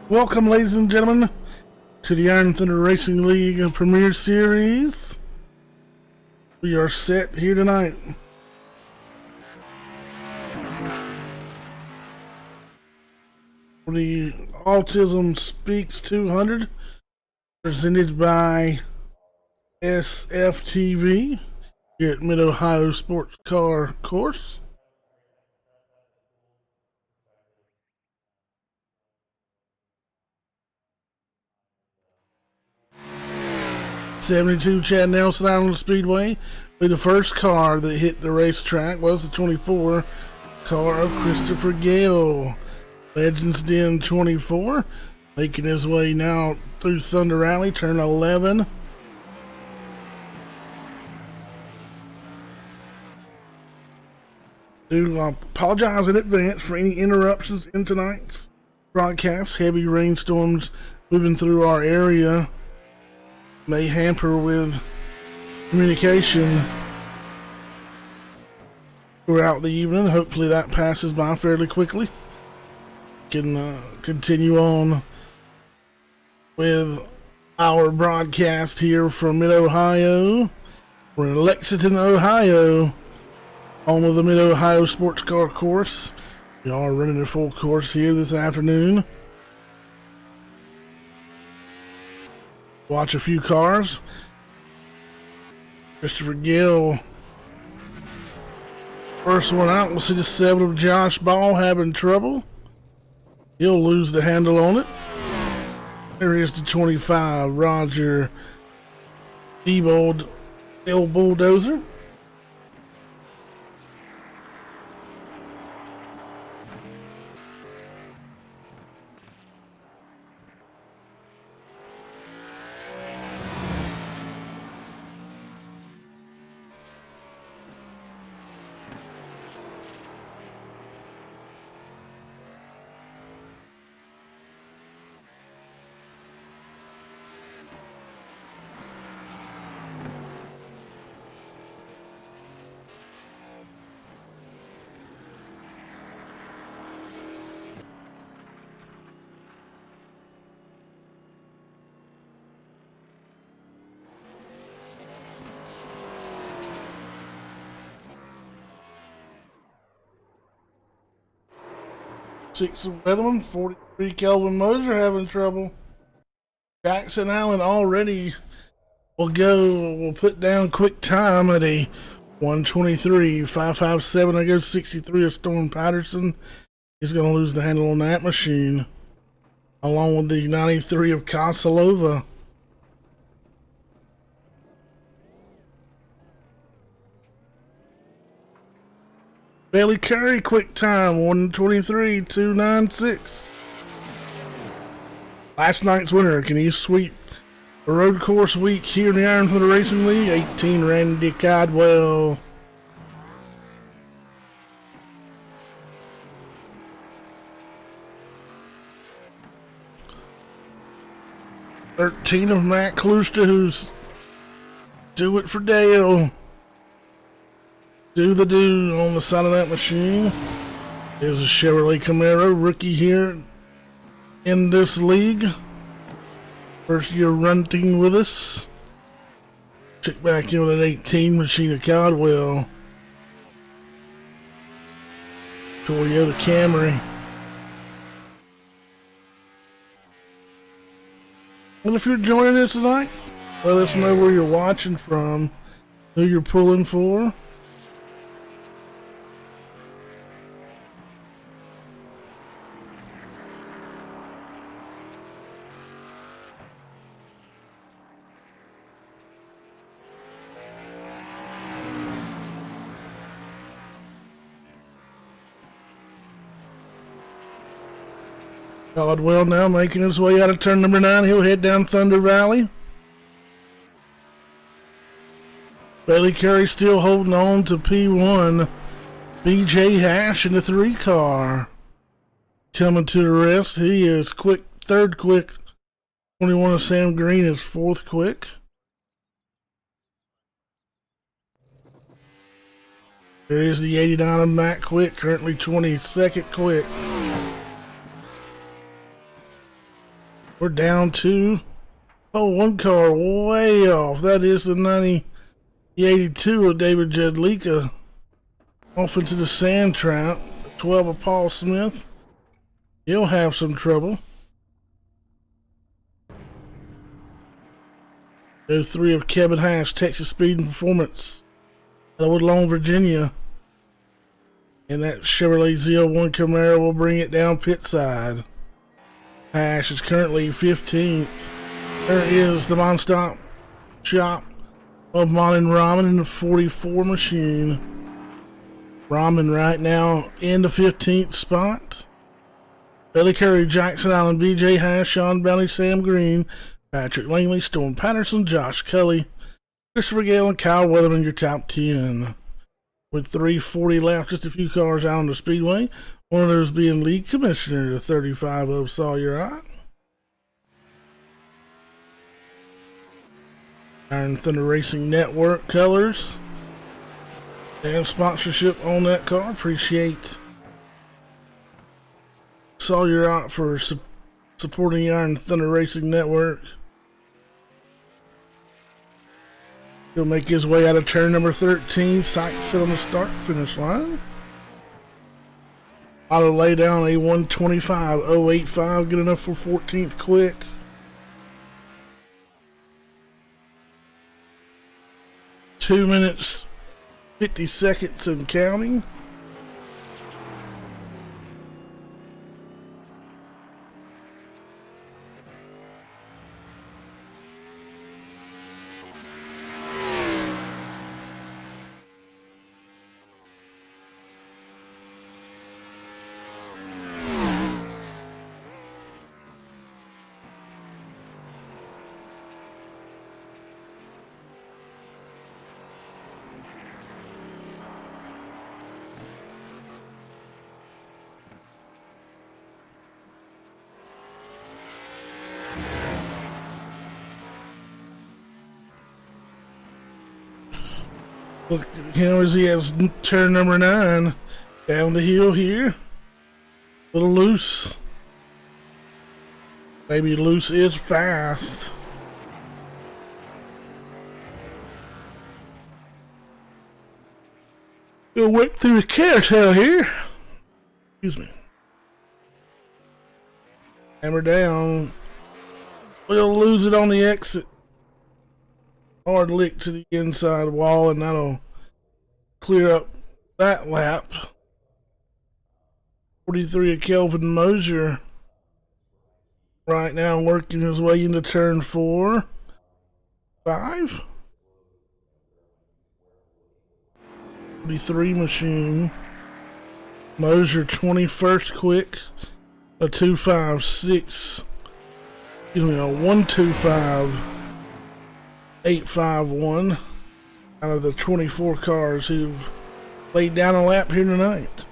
Welcome, ladies and gentlemen, to the Iron Thunder Racing League Premier Series. We are set here tonight. For the Autism Speaks 200, presented by SFTV here at Mid-Ohio Sports Car Course. '72 Chad Nelson out on the Speedway. The first car that hit the racetrack was the 24 car of Christopher Gale. Legends Den 24, making his way now through Thunder Alley, turn 11. Do apologize in advance for any interruptions in tonight's broadcast. Heavy rainstorms moving through our area may hamper with communication throughout the evening. Hopefully that passes by fairly quickly. Can continue on with our broadcast here from Mid-Ohio. We're in Lexington, Ohio, home of the Mid-Ohio Sports Car Course. We are running a full course here this afternoon. Watch a few cars. Christopher Gill, first one out. We'll see the 7 of Josh Ball having trouble. He'll lose the handle on it. There is the 25, Roger Diebold, El Bulldozer. Six of Weatherman, 43 Kelvin Moser having trouble. Jackson Allen already will put down quick time at a 1:23.557. I go 63 of Storm Patterson. He's going to lose the handle on that machine, along with the 93 of Kosalova. Bailey Curry, quick time, 1:23.296. Last night's winner, can he sweep the road course week here in the Iron Thunder Racing League? 18, Randy Caldwell. '13 of Matt Kluster, who's do it for Dale. Do on the side of that machine. There's a Chevrolet Camaro, rookie here in this league. First year running with us. Check back in with an 18 machine of Caldwell. Toyota Camry. And if you're joining us tonight, let us know where you're watching from, who you're pulling for. Caldwell now making his way out of turn number 9. He'll head down Thunder Valley. Bailey Curry still holding on to P1. BJ Hash in the 3 car. Coming to the rest. He is quick, third quick. 21 of Sam Green is fourth quick. There is the 89 of Matt Quick, currently 22nd quick. We're down to, oh, one car way off. That is the 82 of David Jedlicka. Off into the sand trap. 12 of Paul Smith. He'll have some trouble. 03 of Kevin Hash, Texas Speed and Performance. Woodlawn, Virginia. And that Chevrolet Z01 Camaro will bring it down pit side. Hash is currently 15th. There is the Monstop shop of Mon and Ramen in the 44 machine. Ramen right now in the 15th spot. Billy Curry, Jackson Allen, BJ Hash, Sean Bounty, Sam Green, Patrick Langley, Storm Patterson, Josh Cully, Christopher Gale, and Kyle Weatherman, your top 10. With 3:40 left, just a few cars out on the speedway. One of those being league commissioner, the 35 of Sawyer. Iron Thunder Racing Network colors. They have sponsorship on that car. Appreciate Sawyer for supporting the Iron Thunder Racing Network. He'll make his way out of turn number 13. Sight set on the start finish line. Auto lay down a 125.085. Good enough for 14th quick. Two minutes, 50 seconds and counting. Look at him as he has turn number 9 down the hill here. A little loose. Maybe loose is fast. Gonna work through the carousel here. Excuse me. Hammer down. We'll lose it on the exit. Hard lick to the inside wall, and that'll clear up that lap. 43 of Kelvin Mosier right now working his way into turn 4. 5. 43 machine. Mosier 21st quick. A 256. Excuse me, a 125.851 out of the 24 cars who've laid down a lap here tonight.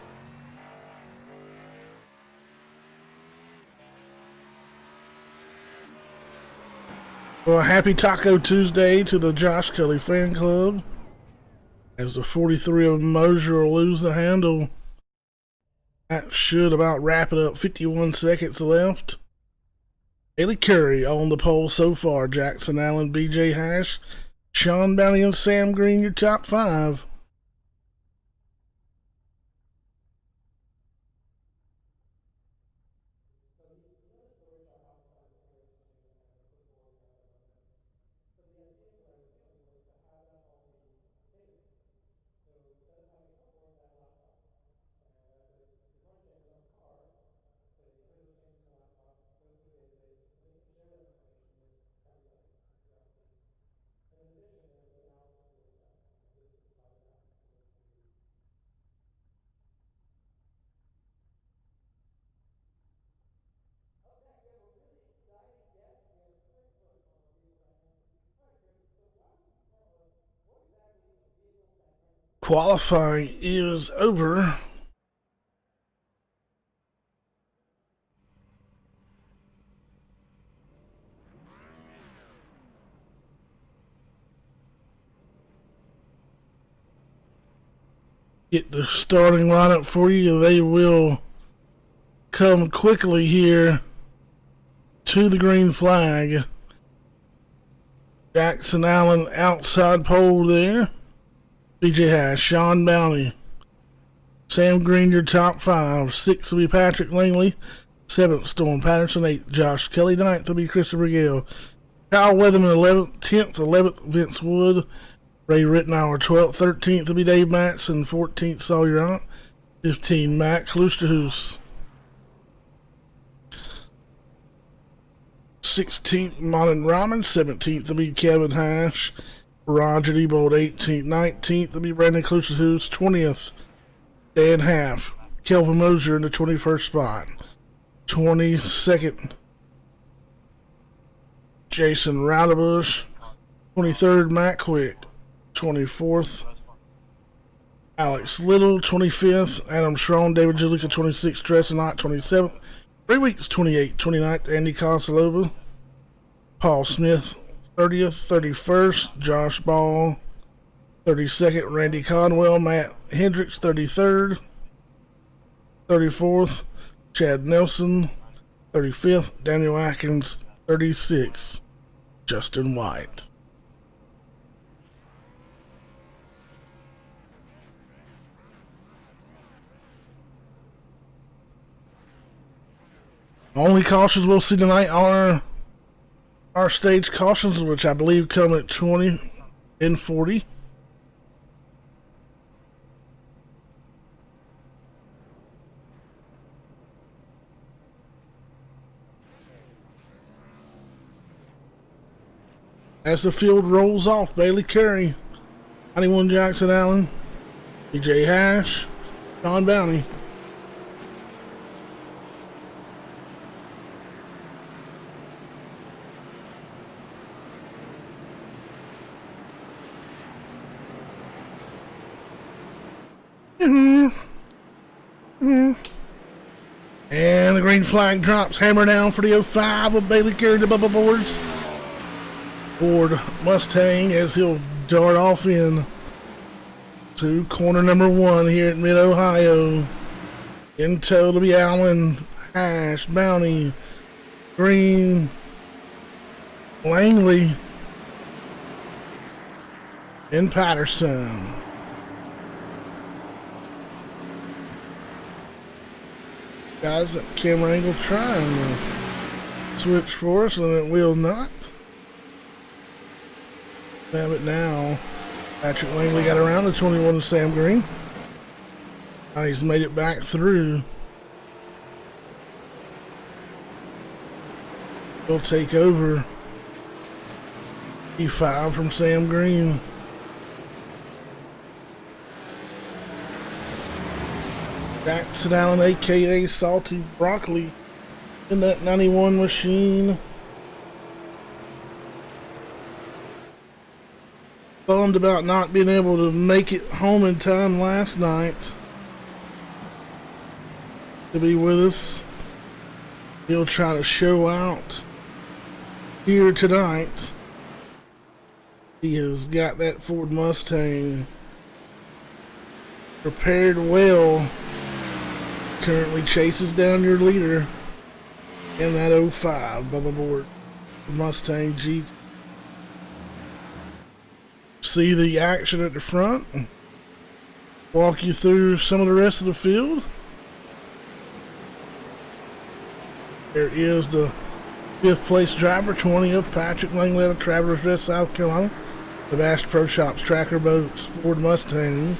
Well, happy Taco Tuesday to the Josh Cully fan club. As the 43 of Mosier will lose the handle. That should about wrap it up. 51 seconds left. Haley Curry on the pole so far. Jackson Allen, BJ Hash, Sean Bounty, and Sam Green, your top 5. Qualifying is over. Get the starting lineup for you. They will come quickly here to the green flag. Jackson Allen outside pole there. BJ Hash, Sean Bounty, Sam Green, your top 5. 6th will be Patrick Langley. 7th, Storm Patterson. 8th, Josh Kelly. 9th will be Christopher Gale. Kyle Weatherman, 11th. 10th, 11th, Vince Wood. Ray Rittenauer, 12th. 13th will be Dave Matson. 14th, Sawyer Aunt. 15, Matt Klusterhoos. 16th, Monin Rahman. 17th will be Kevin Hash. Roger Debold, 18th. 19th will be Brandon Klusterhoos. 20th, Dan Half. Kelvin Mosier in the 21st spot. 22nd, Jason Roudabush. 23rd, Matt Quick. 24th, Alex Little. 25th, Adam Strong. David Julika. 26th, Tresson Knott. 27th, 3 weeks. 28th, 29th, Andy Kosalova. Paul Smith. 30th, 31st, Josh Ball. 32nd, Randy Conwell. Matt Hendricks. 33rd, 34th, Chad Nelson. 35th, Daniel Atkins. 36th, Justin White. Only cautions we'll see tonight are our stage cautions, which I believe come at 20 and 40. As the field rolls off, Bailey Curry, 91 Jackson Allen, BJ Hash, Sean Bounty. And the green flag drops. Hammer down for the 05 of Bailey Curry to Bubba Boards. Ford Mustang as he'll dart off in to corner number 1 here at Mid-Ohio. In tow to be Allen, Hash, Bounty, Green, Langley, and Patterson. Guys, that camera angle trying to switch for us and it will not. Have it now. Patrick Langley got around the 21 to Sam Green. Now he's made it back through. He'll take over E5 from Sam Green. Jackson Allen, aka Salty Broccoli, in that 91 machine. Bummed about not being able to make it home in time last night to be with us. He'll try to show out here tonight. He has got that Ford Mustang prepared well. Currently chases down your leader in that 05 Bubba Board Mustang GT. See the action at the front. Walk you through some of the rest of the field. There is the 5th place driver, 20th, Patrick Langley out of Travelers Rest, South Carolina. The Bass Pro Shops Tracker Boats Ford Mustang.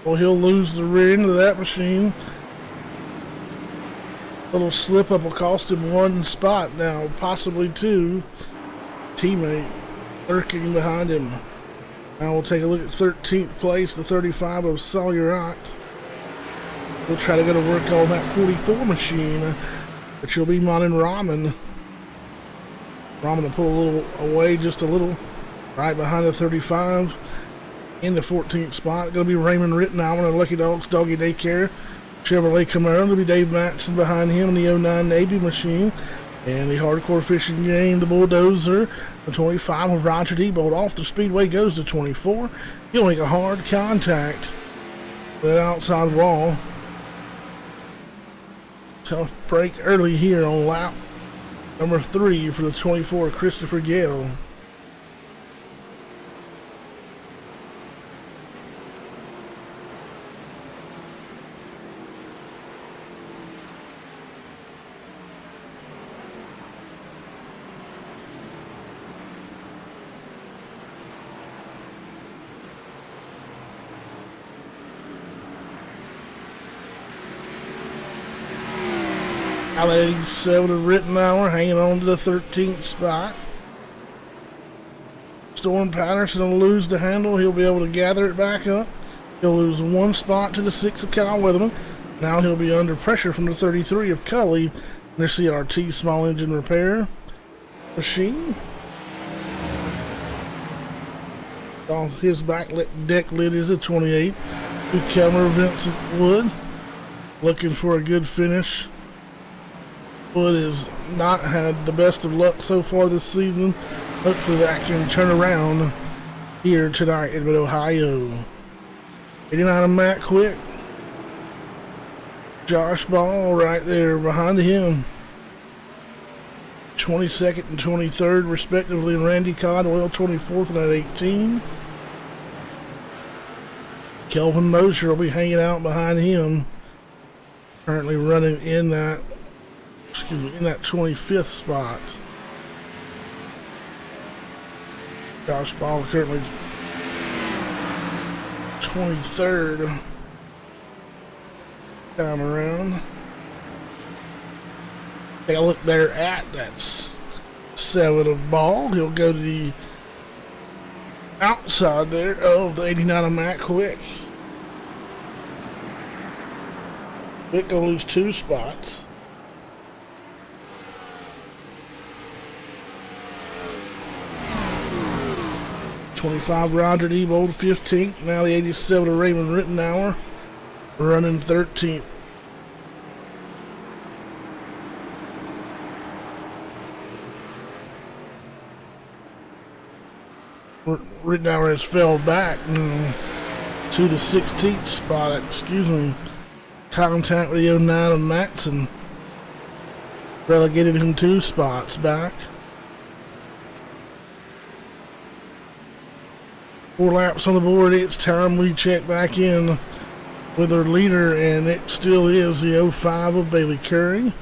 Well, he'll lose the rear end of that machine. Little slip up will cost him 1 spot now, possibly 2. Teammate lurking behind him. Now we'll take a look at 13th place, the 35 of Sawyer Ott. We'll try to go to work on that 44 machine, which will be Monin Rahman. Rahman will pull a little away, just a little, right behind the 35. In the 14th spot, going to be Raymond Rittenauer of Lucky Dogs Doggy Daycare. Chevrolet Camaro to be Dave Matson behind him in the 09 Navy machine. And the Hardcore Fishing Game, the Bulldozer, the 25 with Roger Diebold off the speedway goes to 24. He'll make a hard contact with the outside wall. Tough break early here on lap number 3 for the 24, Christopher Gale. Out 87 of Rittenhour hanging on to the 13th spot. Storm Patterson will lose the handle. He'll be able to gather it back up. He'll lose 1 spot to the 6 of Kyle Weatherman. Now he'll be under pressure from the 33 of Cully and the CRT small engine repair machine. Off his back deck lid is a 28. Newcomer Vincent Wood looking for a good finish. Wood has not had the best of luck so far this season. Hopefully that can turn around here tonight in Mid-Ohio. 89 of Matt Quick. Josh Ball right there behind him. 22nd and 23rd respectively. And Randy Codwell 24th and at 18. Kelvin Mosher will be hanging out behind him. Currently running in that 25th spot. Josh Ball currently 23rd time around. Take a look there at that's 7 of Ball. He'll go to the outside there of the 89 of Matt Quick. Quick gonna lose 2 spots. '25 Roger Diebold 15th. Now the 87 of Raymond Rittenhour running 13th. Rittenhour has fell back to the 16th spot. Excuse me. Contact with the 09 of Matson relegated him 2 spots back. 4 laps on the board. It's time we check back in with our leader, and it still is the 05 of Bailey Curry.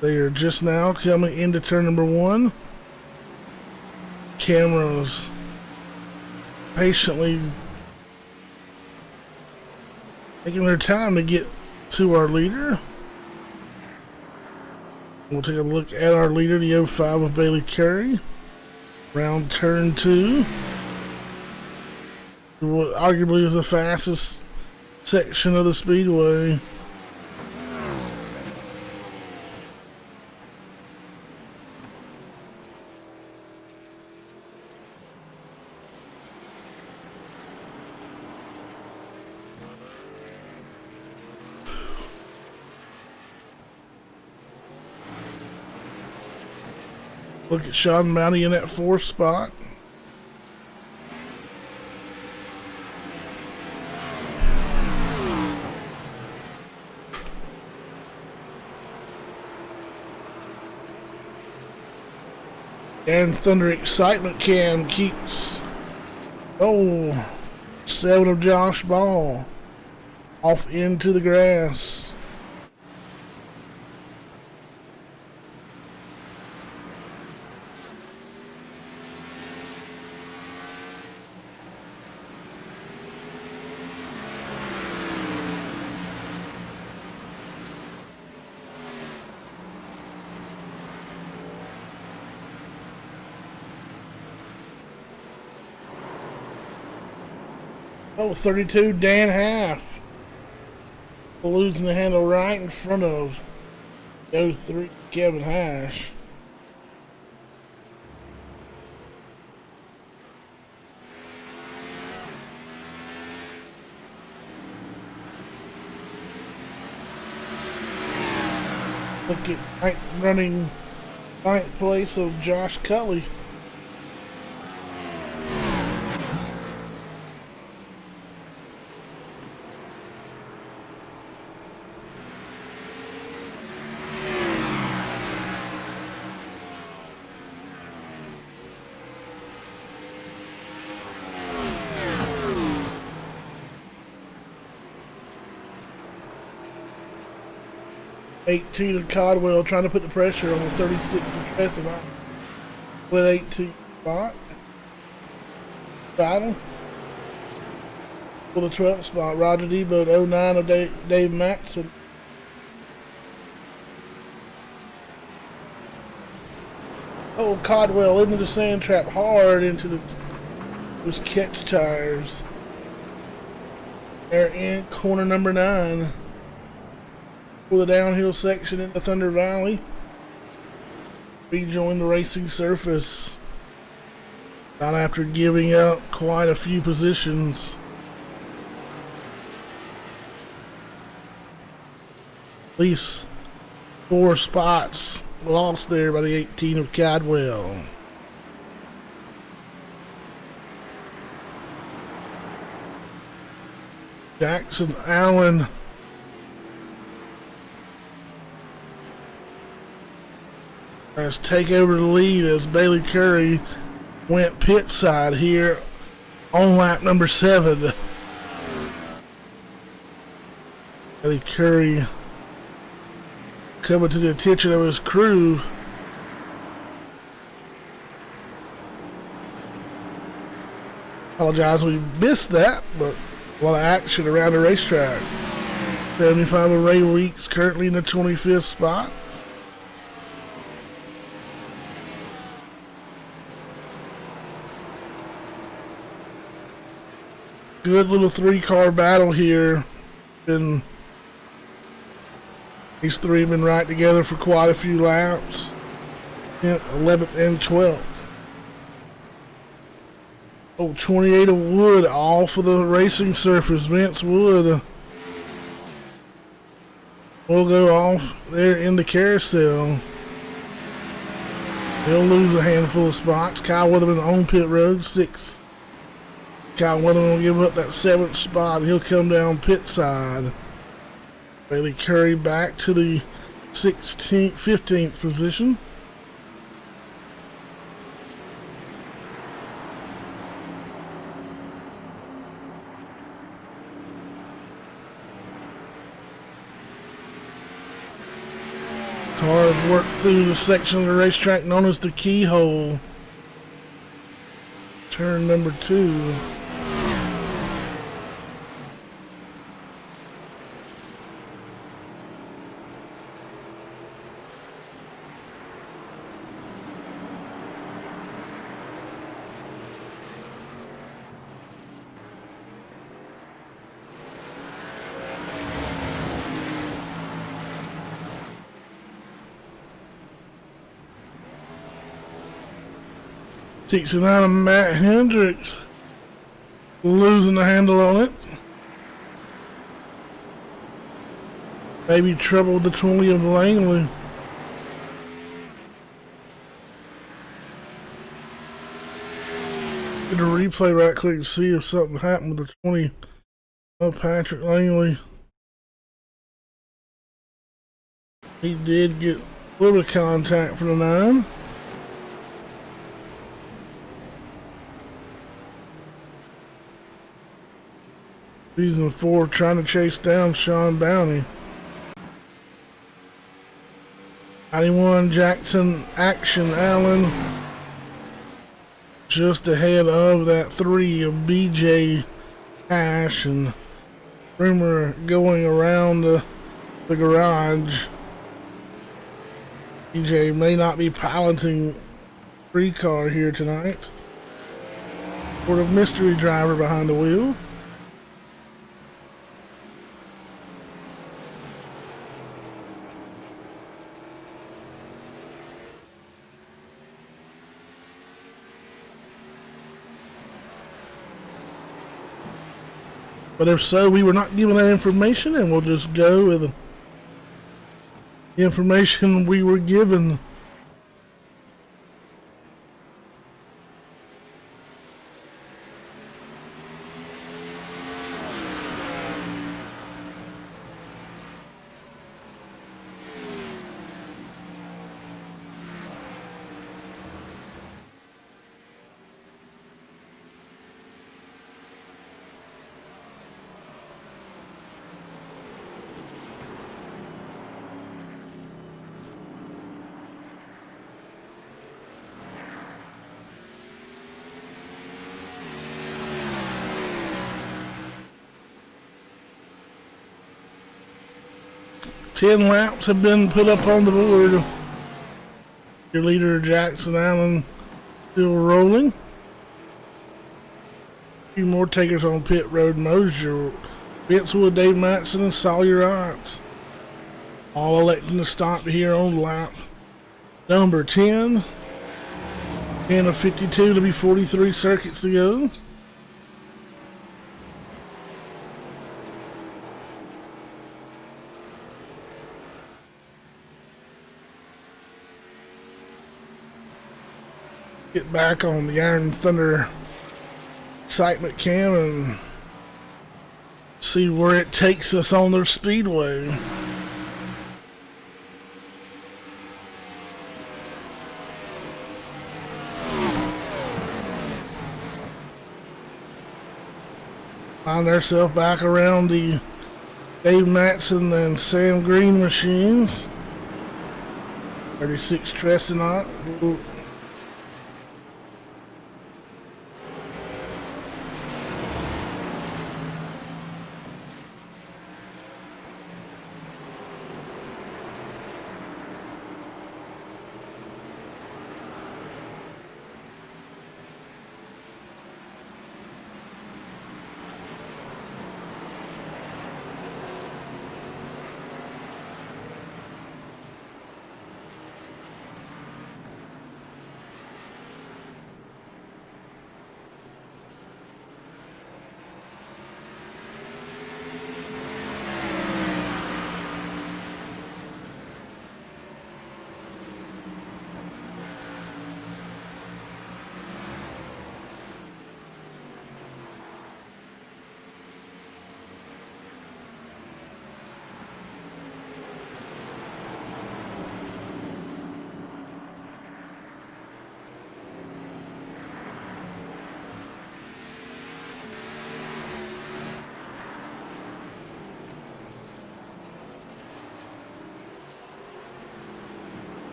They are just now coming into turn number 1. Cameras patiently taking their time to get to our leader. We'll take a look at our leader, the 05 of Bailey Curry. Round turn 2. What arguably is the fastest section of the speedway. Look at Sean Mounty in that 4th spot. And Thunder Excitement Cam keeps 7 of Josh Ball off into the grass. Oh, 32, Dan Half. Losing the handle right in front of 03, Kevin Hash. Look at running ninth place of Josh Cully. '18 of Codwell trying to put the pressure on the 36 of Tresson. With 18 spot. Battle. For the 12th spot, Roger Debo at 09 of Dave Matson. Oh, Codwell into the sand trap hard into those catch tires. They're in corner number 9. For the downhill section in the Thunder Valley. Rejoin the racing surface. Not after giving up quite a few positions. At least 4 spots lost there by the 18 of Cadwell. Jackson Allen has take over the lead as Bailey Curry went pit side here on lap number 7. Bailey Curry coming to the attention of his crew. Apologize we missed that, but a lot of action around the racetrack. 75 of Ray Weeks currently in the 25th spot. Good little 3-car battle here. These 3 have been right together for quite a few laps. 11th and 12th. Oh, 28 of Wood off of the racing surface. Vince Wood will go off there in the carousel. He'll lose a handful of spots. Kyle Weatherman on pit road, 6th. Kyle Weatherman will give up that 7th spot. He'll come down pit side. Bailey Curry back to the 15th position. Cars work through the section of the racetrack known as the keyhole. Turn number 2. Takes out of Matt Hendricks, losing the handle on it. Maybe trouble with the 20 of Langley. Get a replay right quick and see if something happened with the 20 of Patrick Langley. He did get a little bit of contact from the 9. Season 4 trying to chase down Sean Bounty. 91 Jackson Action Allen just ahead of that 3 of BJ Ash, and rumor going around the garage. BJ may not be piloting 3-car here tonight. Sort of mystery driver behind the wheel. But if so, we were not given that information, and we'll just go with the information we were given. Ten laps have been put up on the board. Your leader, Jackson Allen, still rolling. A few more takers on pit road. Mosier, Benswood, Dave Matson, and Sawyer Otts. All electing to stop here on lap number 10. 10 of 52 to be 43 circuits to go. Get back on the Iron Thunder excitement cam and see where it takes us on their speedway. Find ourselves back around the Dave Matson and Sam Green machines. 36 Trestonot.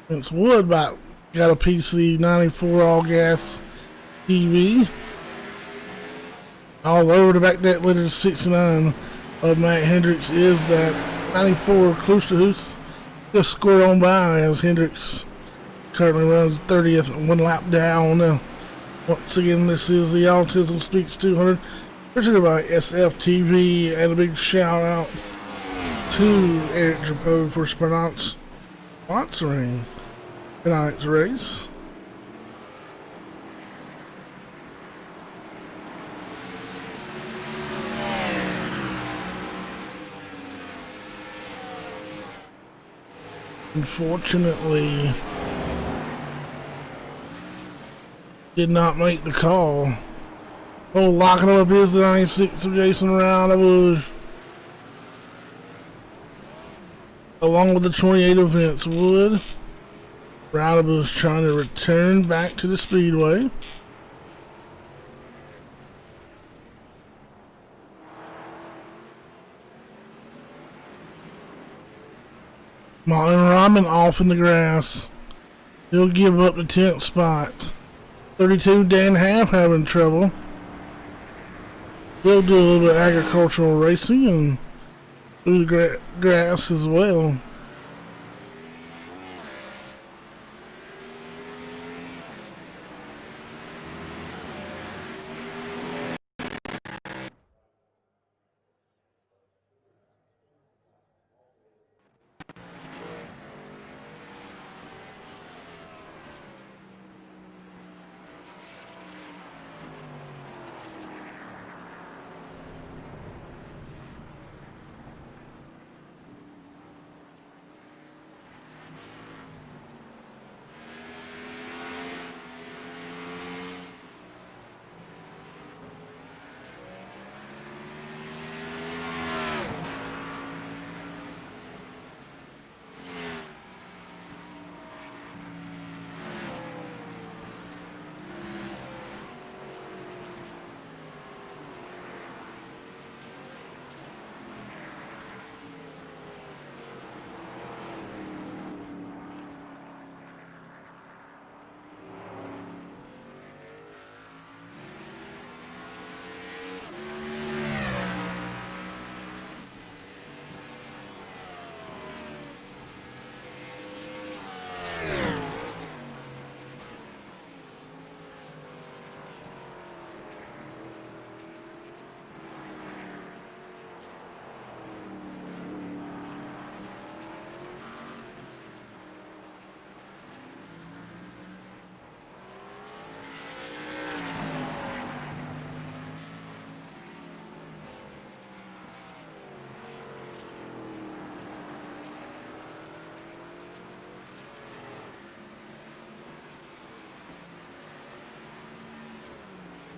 It's Wood got a PC 94 all gas TV. All over the back deck litter 69 of Matt Hendricks is that 94 close to who's just scored on by as Hendricks currently runs 30th and 1 lap down. Once again, this is the Autism Speaks 200 presented by SFTV, and a big shout out to Eric Drapeau for sponsoring tonight's race. Unfortunately, did not make the call. Oh, locking him up is the 96 of Jason Roundabush. Along with the 28 of Vince Wood. Roundabush trying to return back to the speedway. And Ramen off in the grass. He'll give up the 10th spot. 32 Dan Half having trouble. He'll do a little bit of agricultural racing and through the grass as well.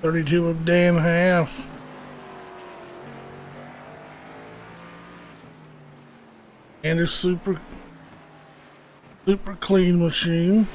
.32 of Dan Half. And a super clean machine.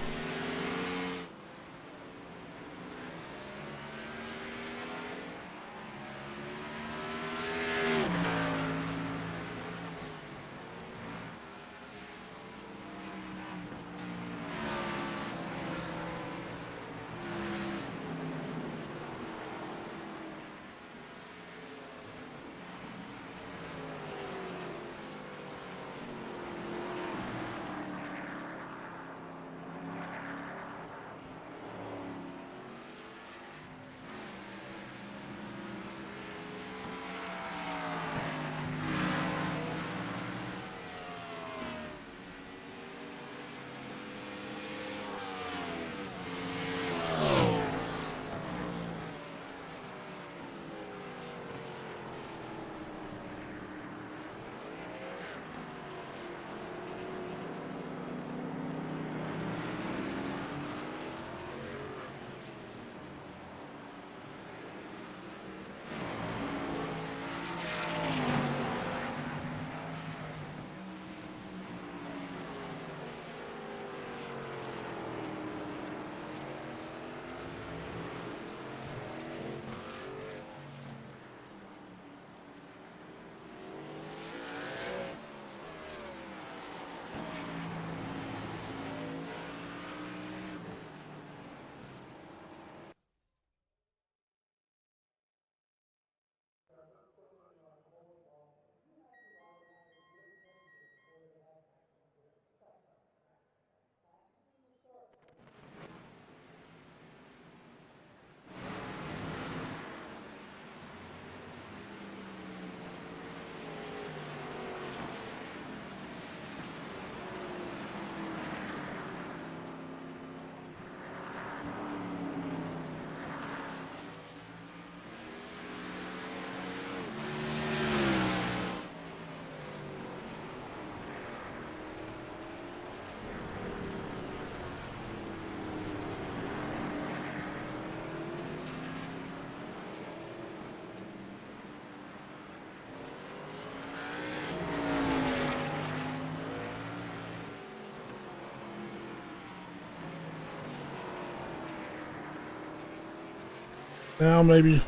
Now maybe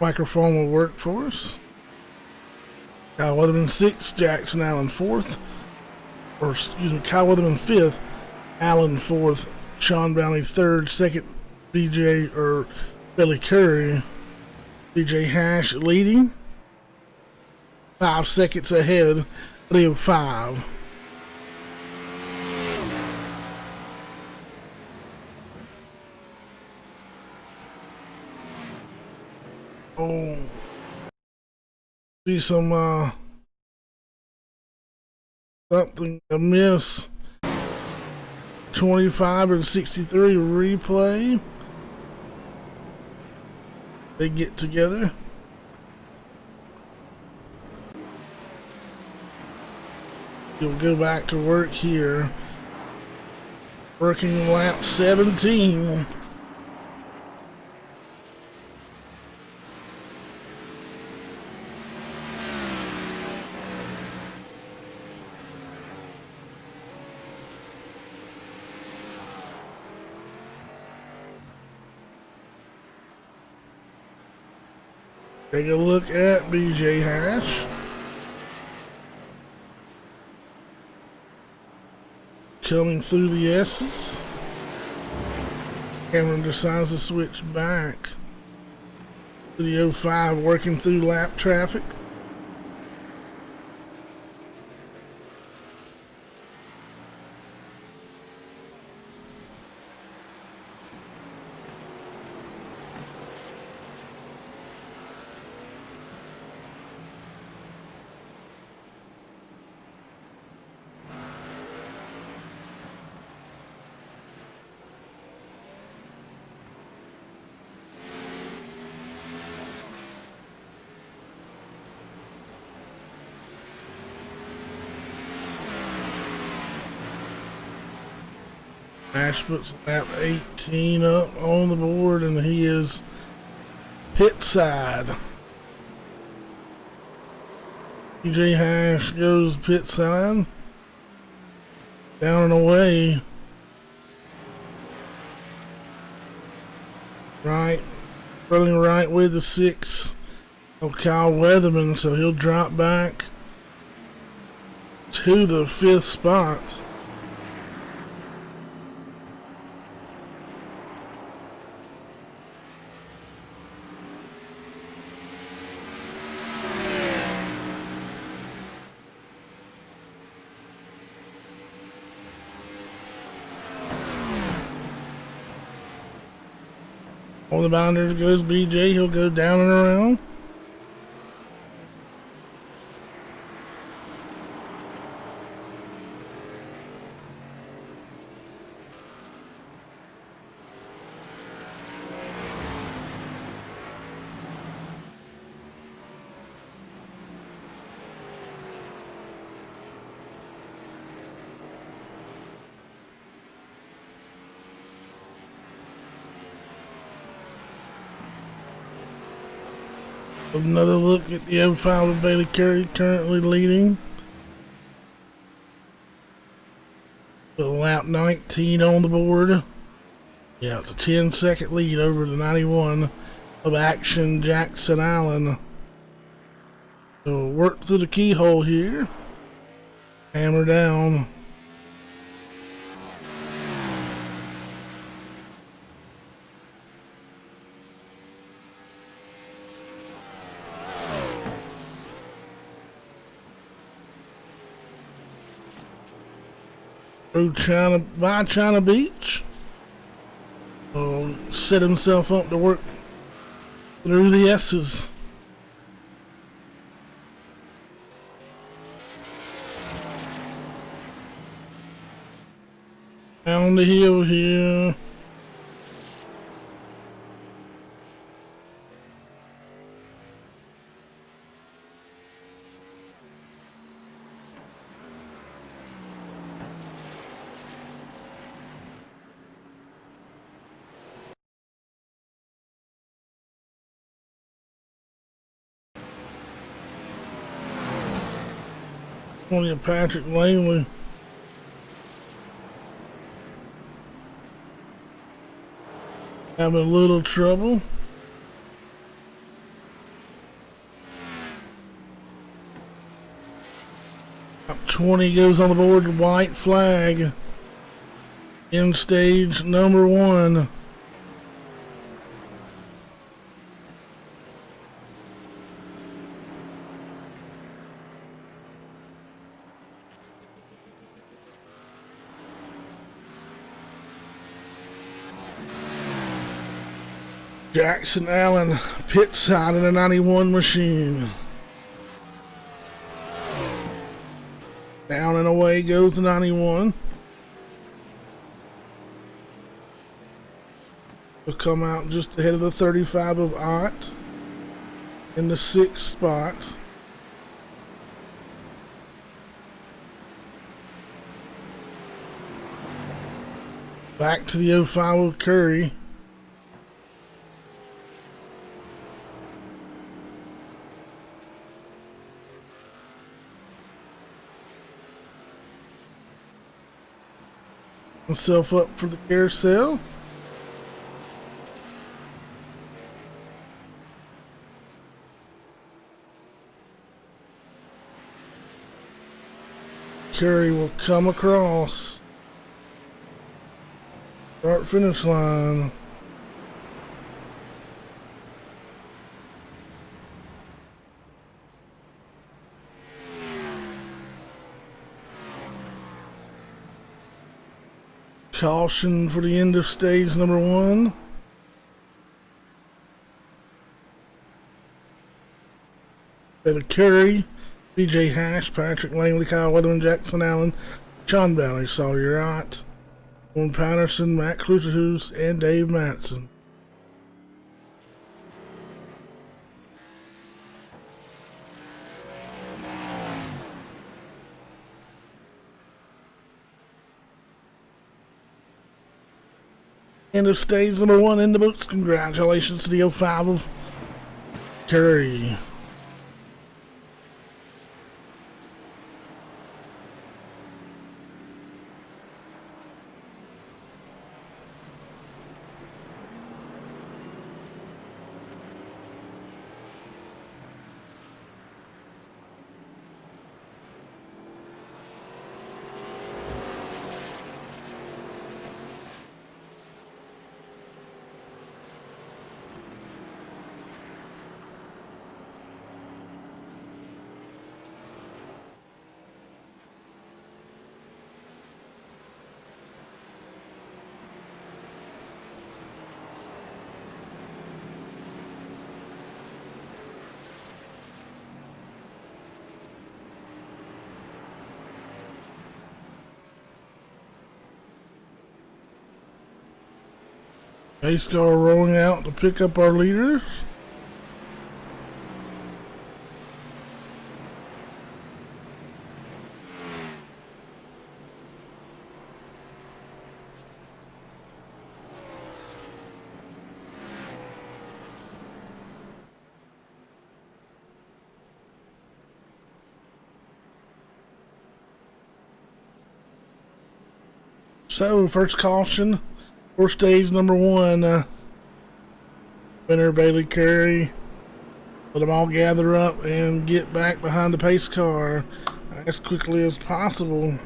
microphone will work for us. 11 and 6, Jackson Allen 4th. or excuse me, Kyle Weatherman 5th, Allen 4th, Sean Bounty 3rd, 2nd BJ or Billy Curry, DJ Hash leading 5 seconds ahead, Leo 5. Oh, see some something amiss. 25 and 63 replay. They get together. You'll go back to work here. Working lap 17. Take a look at BJ Hash. Coming through the S's. Cameron decides to switch back to the 05, working through lap traffic. Ash puts lap 18 up on the board, and he is pit side. DJ Hash goes pit side. Down and away. Right. Running right with the 6 of Kyle Weatherman, so he'll drop back to the 5th spot. On the boundary goes BJ. He'll go down and around. Another look at the 05 of Bailey Curry, currently leading. With lap 19 on the board. Yeah, it's a 10-second lead over the 91 of Action Jackson Allen. So work through the keyhole here. Hammer down. Through China Beach. Set himself up to work through the S's. Down the hill here. Only Patrick Langley. Having a little trouble. Up 20 goes on the board. White flag in stage number 1. Jackson Allen pit side in a 91 machine. Down and away goes the 91. Will come out just ahead of the 35 of Ott in the 6th spot. Back to the 05 of Curry. Himself up for the carousel. Curry will come across. Start finish line. Caution for the end of stage number 1. David Curry, BJ Hash, Patrick Langley, Kyle Weatherman, Jackson Allen, Sean Valley, Sawyer Ott, Warren Patterson, Matt Kluserhus, and Dave Matson. End of stage number 1 in the books. Congratulations to the 05 of Curry. Pace car rolling out to pick up our leaders. So, first caution for stage number 1. Winner Bailey Curry. Let them all gather up and get back behind the pace car as quickly as possible.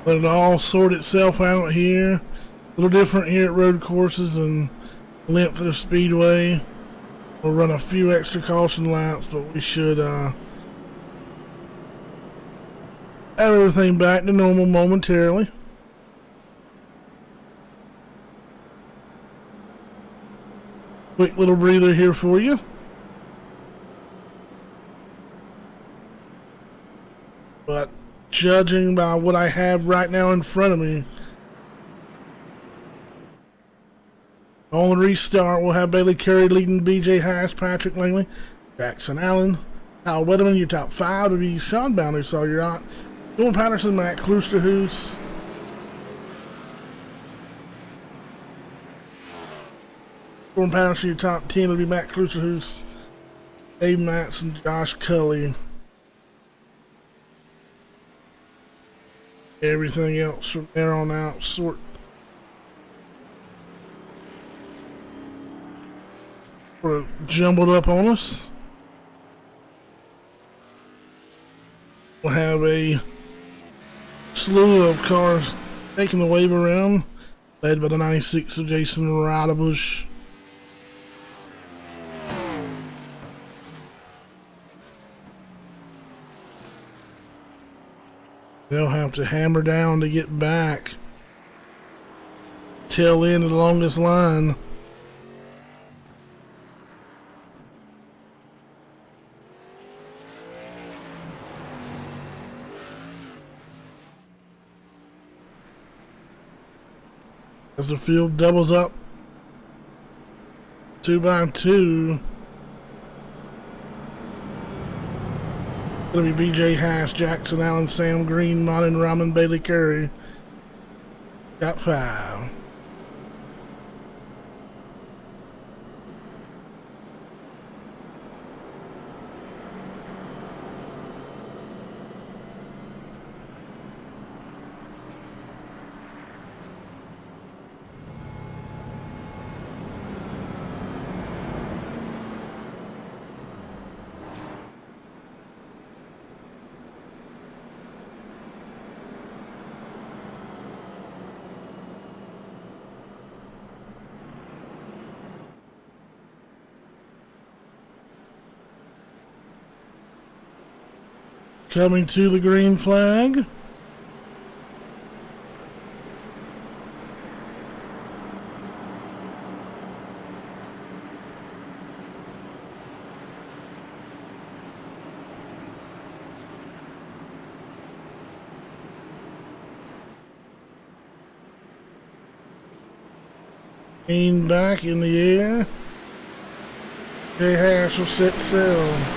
Let it all sort itself out here. A little different here at road courses and length of speedway. We'll run a few extra caution laps, but we should have everything back to normal momentarily. Quick little breather here for you. But judging by what I have right now in front of me, on the restart, we'll have Bailey Curry leading BJ Haas, Patrick Langley, Jackson Allen, Kyle Weatherman, your top 5 to be Sean Bounty, saw your aunt, Dylan Patterson, Matt Kloosterhoos, Dylan Patterson, your top 10 will be Matt Kloosterhoos, Dave Matson, Josh Cully. Everything else from there on out sort of jumbled up on us. We'll have a slew of cars taking the wave around, led by the 96 of Jason Ridebush. They'll have to hammer down to get back. Tail end of the longest line. As the field doubles up 2 by 2. It'll be BJ Haas, Jackson Allen, Sam Green, Martin Rahman, Bailey Curry. Got 5. Coming to the green flag. Lean back in the air. Jay Haas will set sail.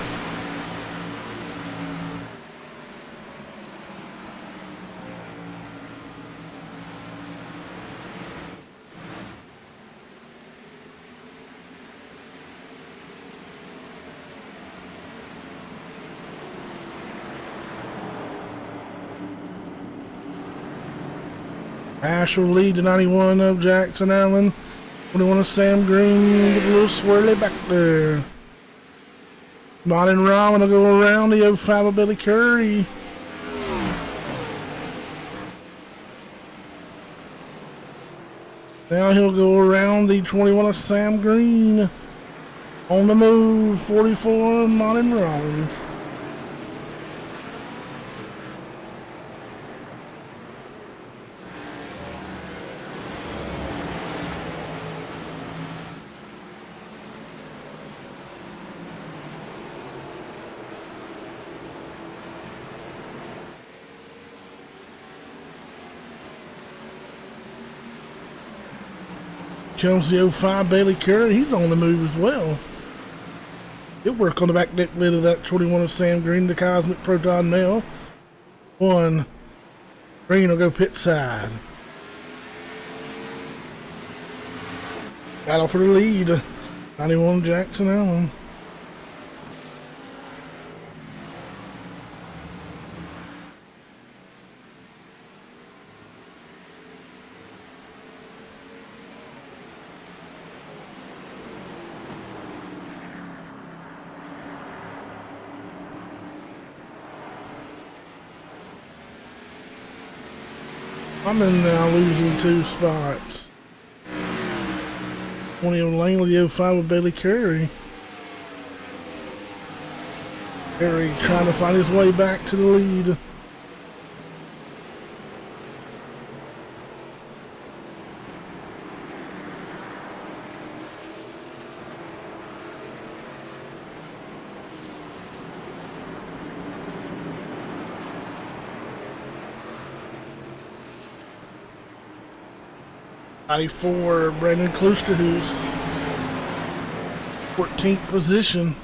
Ash will lead to 91 of Jackson Allen. 21 of Sam Green. Get a little swirly back there. Martin Rahman will go around the 05 of Billy Curry. Now he'll go around the 21 of Sam Green. On the move, 44 of Martin Rahman. Comes the 05 Bailey Curry. He's on the move as well. He'll work on the back deck lid of that 21 of Sam Green, the Cosmic Proton Male. 1. Green will go pit side. Battle for the lead. 91 Jackson Allen. I'm in now, losing 2 spots. 20 of Langley, 05 with Bailey Curry. Curry trying to find his way back to the lead. For Brandon Klooster, who's 14th position.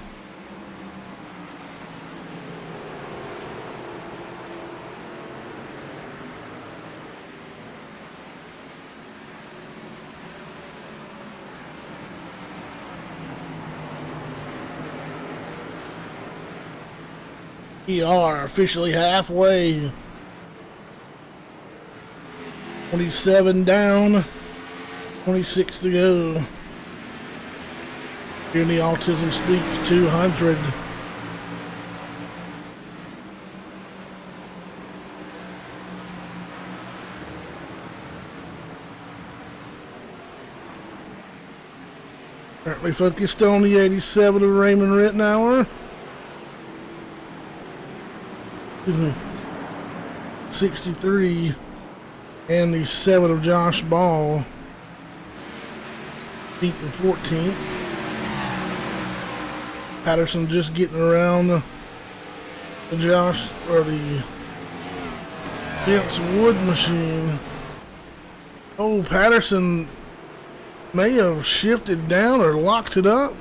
We are officially halfway. 27 down. 26 to go. Here in the Autism Speaks 200. Currently focused on the 87 of Raymond Rittenauer. Excuse me. 63 and the 7 of Josh Ball. 15th and 14th. Patterson just getting around the Josh or the Vince Wood machine. Oh, Patterson may have shifted down or locked it up.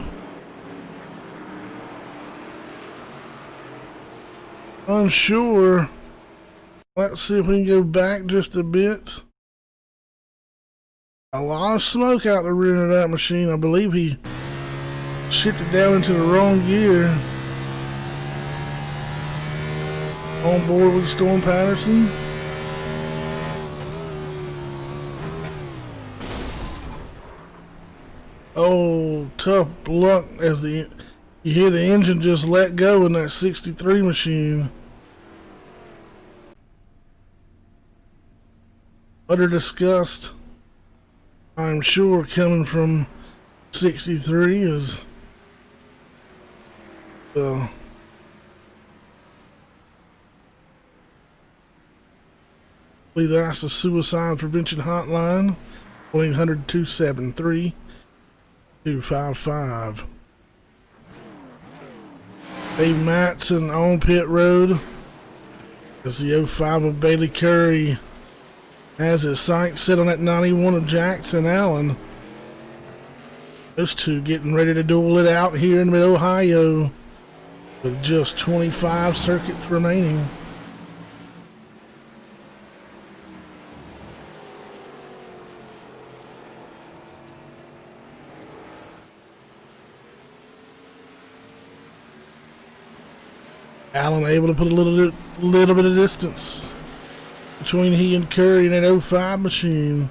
Unsure. Let's see if we can go back just a bit. A lot of smoke out the rear of that machine. I believe he shifted down into the wrong gear. On board with Storm Patterson. Oh, tough luck as you hear the engine just let go in that 63 machine. Utter disgust, I'm sure, coming from 63 is I believe that's the suicide prevention hotline, 1-800-273-255. Dave Matson on pit road as the 05 of Bailey Curry has his sights set on that 91 of Jackson Allen. Those two getting ready to duel it out here in mid-Ohio with just 25 circuits remaining. Allen able to put a little bit of distance between he and Curry in that 05 machine.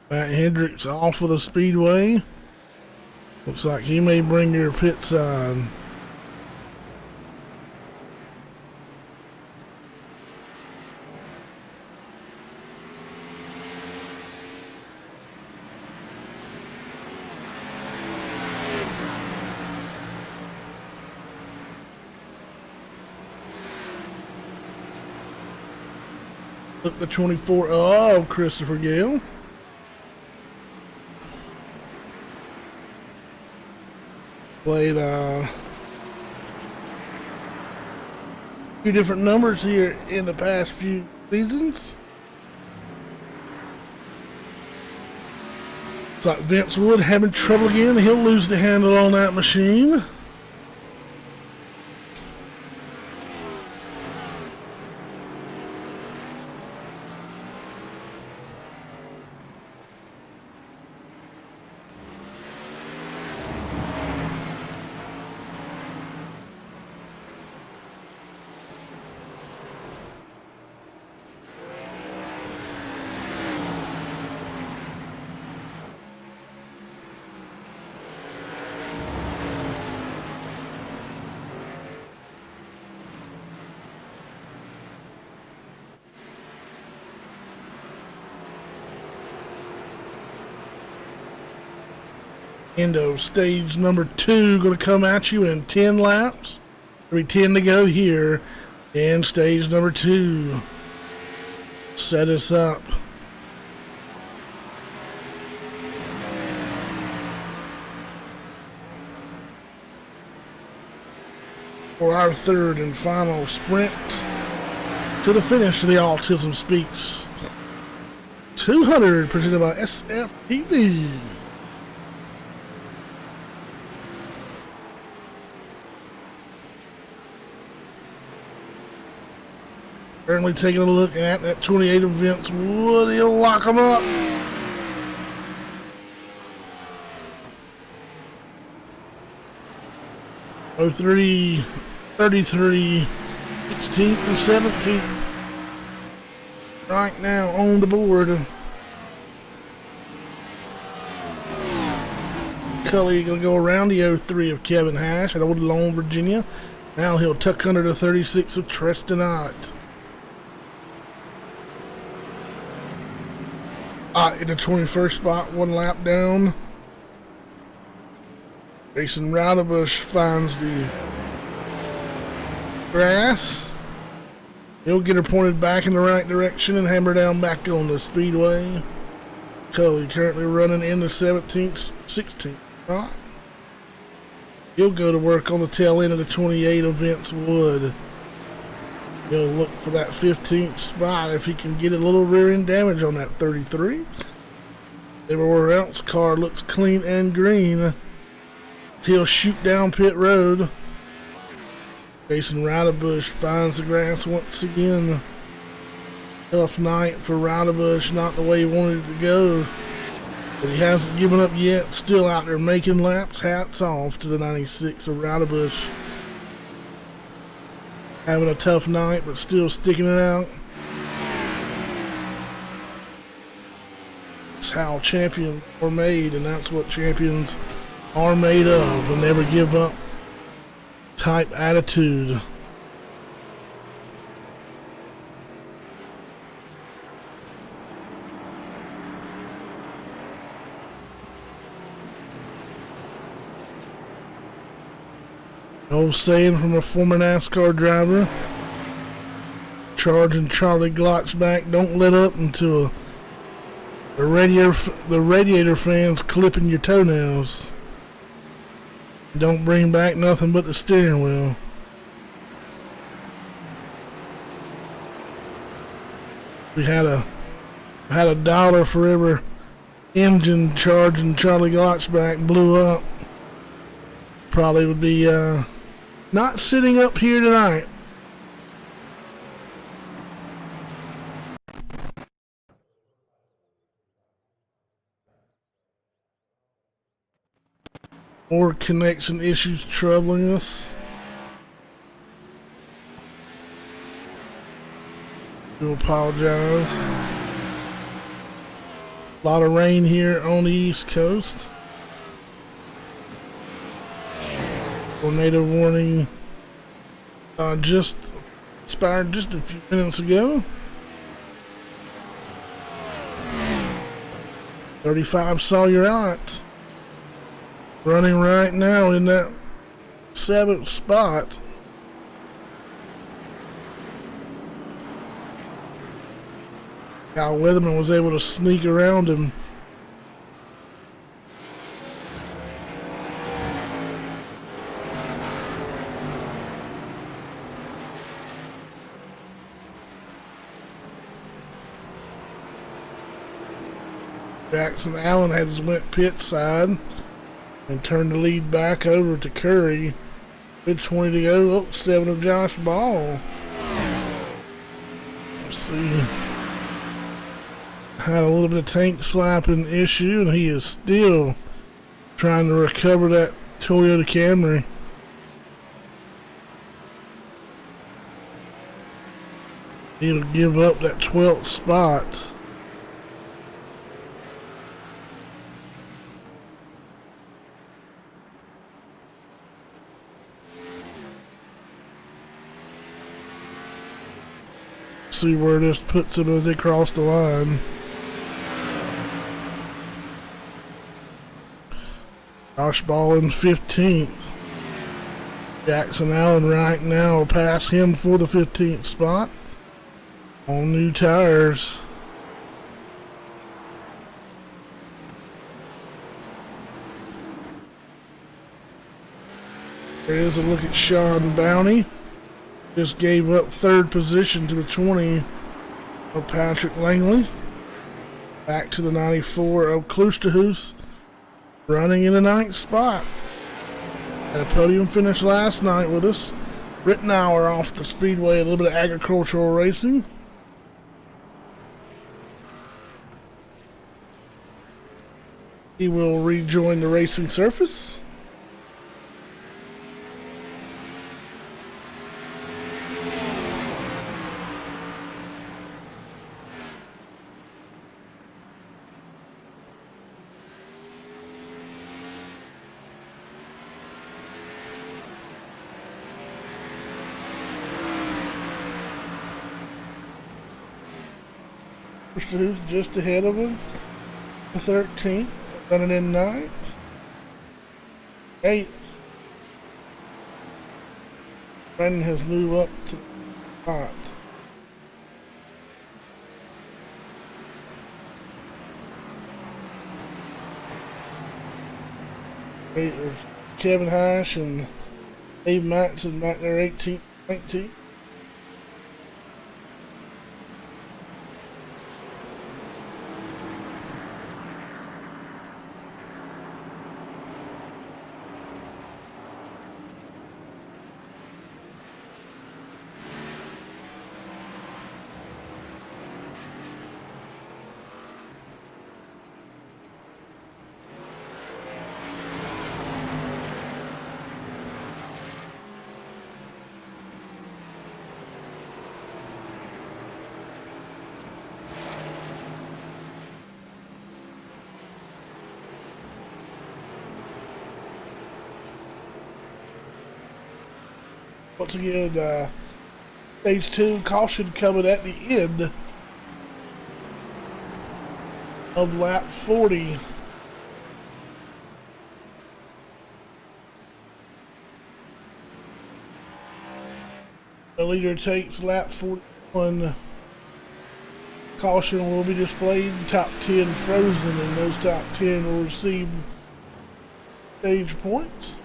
Matt Hendricks off of the speedway. Looks like he may bring your pit side. Look, the 24 of Christopher Gale. Played few different numbers here in the past few seasons. It's like Vince Wood having trouble again. He'll lose the handle on that machine. End of stage number 2, going to come at you in 10 laps. 10 to go here in stage number 2. Set us up. For our third and final sprint to the finish of the Autism Speaks 200 presented by SFTV. Currently taking a look at that 28 events. Would he lock them up? Oh, 33, 16th and 17th. Right now on the board. Cully gonna go around the 03 of Kevin Hash at Old Lone, Virginia. Now he'll tuck under the 36 of Treston Ott. In the 21st spot, 1 lap down. Jason Roudabush finds the grass. He'll get her pointed back in the right direction and hammer down back on the speedway. Cully currently running in the 17th, 16th spot. He'll go to work on the tail end of the 28 of Vince Wood. He'll look for that 15th spot if he can get a little rear end damage on that 33. Everywhere else, car looks clean and green. He'll shoot down pit road. Jason Roudabush finds the grass once again. Tough night for Roudabush, not the way he wanted it to go. But he hasn't given up yet. Still out there making laps. Hats off to the 96 of Roudabush. Having a tough night, but still sticking it out. That's how champions are made, and that's what champions are made of. A never give up type attitude. Old saying from a former NASCAR driver, charging Charlie Glotzback, don't let up until the radiator fan's clipping your toenails. Don't bring back nothing but the steering wheel. We had a $1 for every engine charging Charlie Glotzback blew up. Probably would be not sitting up here tonight. More connection issues troubling us. Do apologize. A lot of rain here on the East Coast. Tornado warning just expired just a few minutes ago. 35 Sawyer Ott running right now in that 7th spot. Kyle Weatherman was able to sneak around him. Jackson Allen has went pit side and turned the lead back over to Curry. Good 20 to go. Oh, 7 of Josh Ball. Let's see. Had a little bit of tank slapping issue, and he is still trying to recover that Toyota Camry. He'll give up that 12th spot. See where this puts them as they cross the line. Josh Ball in 15th. Jackson Allen right now will pass him for the 15th spot on new tires. There's a look at Sean Bounty. Just gave up 3rd position to the 20 of Patrick Langley. Back to the 94 of Kloosterhuis, running in the 9th spot. Had a podium finish last night with us. Rittenauer off the speedway, a little bit of agricultural racing. He will rejoin the racing surface. Who's just ahead of him, the 13th, running in 9th, 8th. Brendan has moved up to the spot. There's Kevin Hash and Dave Matson back there, 18th, 19th. Once again, stage 2 caution coming at the end of lap 40. The leader takes lap 41. Caution will be displayed, top 10 frozen, and those top 10 will receive stage points.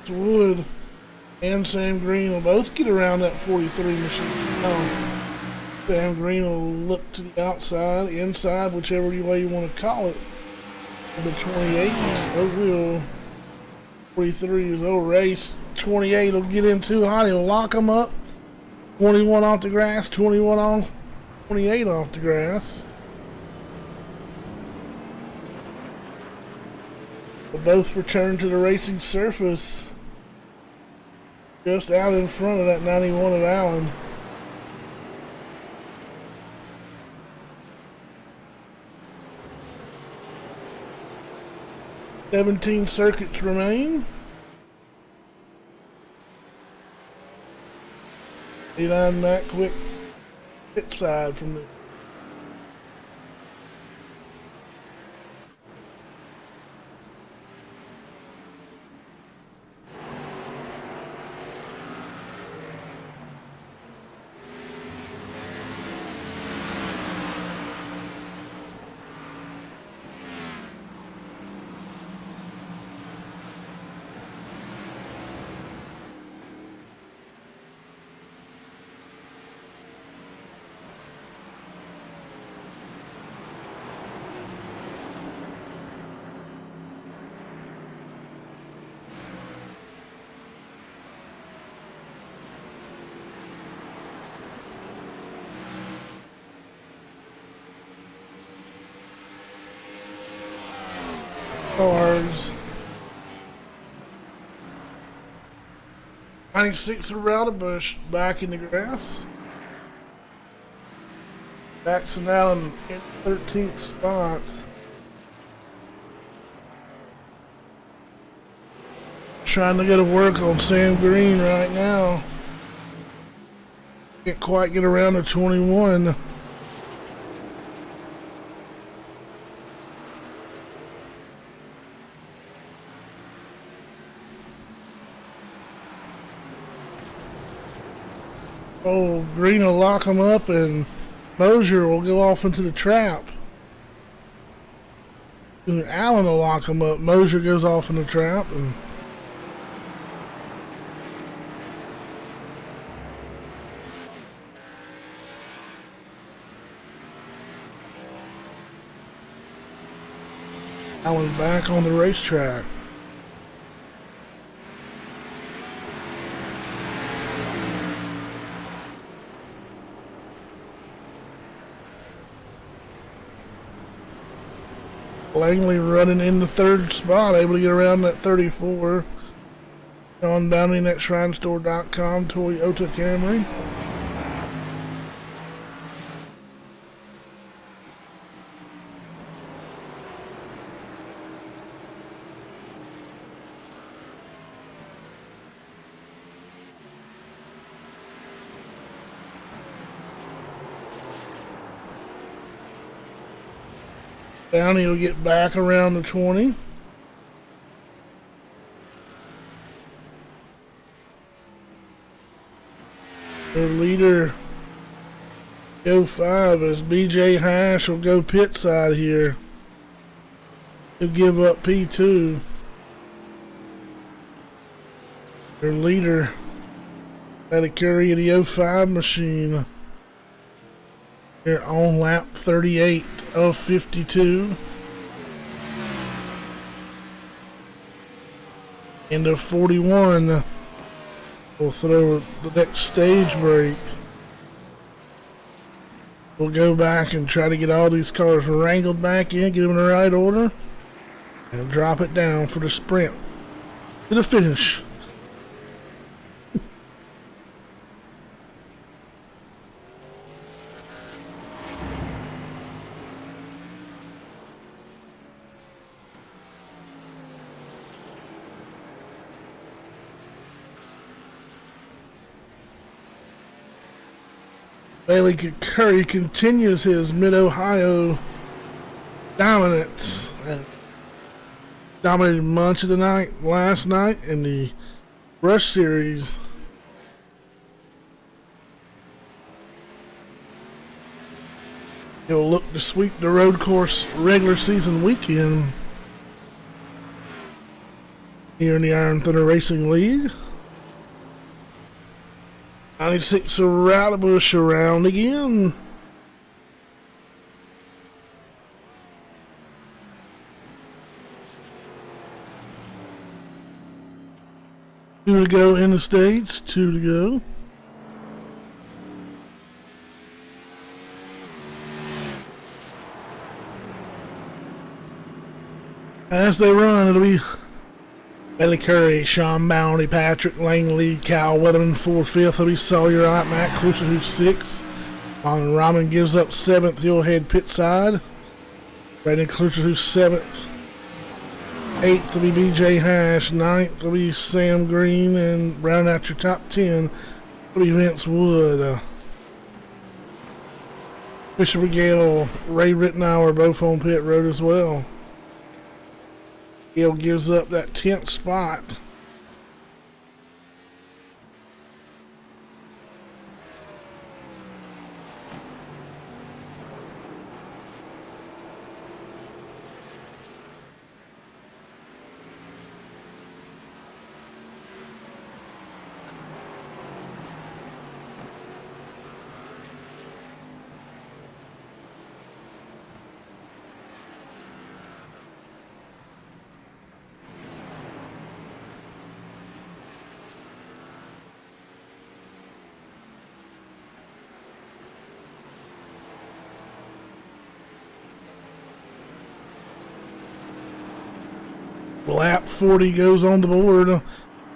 Wood and Sam Green will both get around that 43 machine. Sam Green will look to the outside, inside, whichever way you want to call it. The 28, so will 43 is over race. 28 will get in too hot. He'll lock them up. 21 off the grass, 21 on, 28 off the grass. They'll both return to the racing surface. Just out in front of that 91 of Allen. "17 circuits remain. Eli Matt quick pit side from the cars. 96 of Rowdy Bush back in the grass. Jackson Allen in 13th spot. Trying to get to work on Sam Green right now. Can't quite get around to 21. Oh, Green will lock him up and Mosier will go off into the trap. And Allen will lock him up. Mosier goes off in the trap and Allen back on the racetrack. Langley running in the third spot, able to get around that 34. On Downing at ShrineStore.com, Toyota Camry. Downey will get back around the 20. Their leader, 05, is BJ Hash will go pit side here. He'll give up P2. Their leader, had to carry the 05 machine. They're on lap 38 of 52. Into 41. We'll throw the next stage break. We'll go back and try to get all these cars wrangled back in, get them in the right order, and drop it down for the sprint to the finish. Bailey Curry continues his Mid-Ohio dominance. Dominated much of the night last night in the Rush Series. He'll look to sweep the road course regular season weekend here in the Iron Thunder Racing League. 96 around the bush around again. Two to go in the States, two to go. As they run, it'll be Bailey Curry, Sean Bounty, Patrick Langley, Kyle Weatherman 4th, 5th. It'll be Sawyer Wright, Matt Cruiser, who's 6th. Alan Rahman gives up 7th. He'll head pit side. Brandon Cruiser, who's 7th. 8th will be BJ Hash. 9th will be Sam Green. And rounding out your top 10 will be Vince Wood. Fisher Gale, Ray Rittenauer, both on pit road as well. Gale gives up that 10th spot. Lap 40 goes on the board.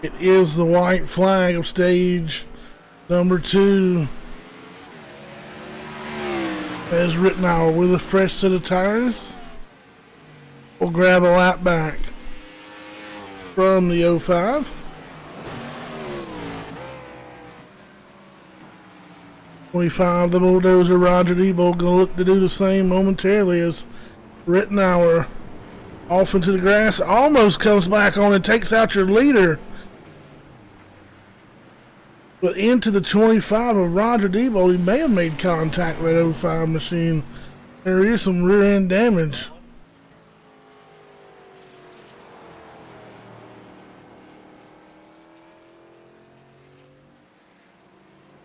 It is the white flag of stage number 2. as Rittenauer with a fresh set of tires. We'll grab a lap back from the 05. 25, the bulldozer Roger Debo gonna look to do the same momentarily as Rittenauer off into the grass, almost comes back on and takes out your leader. But into the 25 of Roger Debo, he may have made contact with that 05 machine. There is some rear end damage.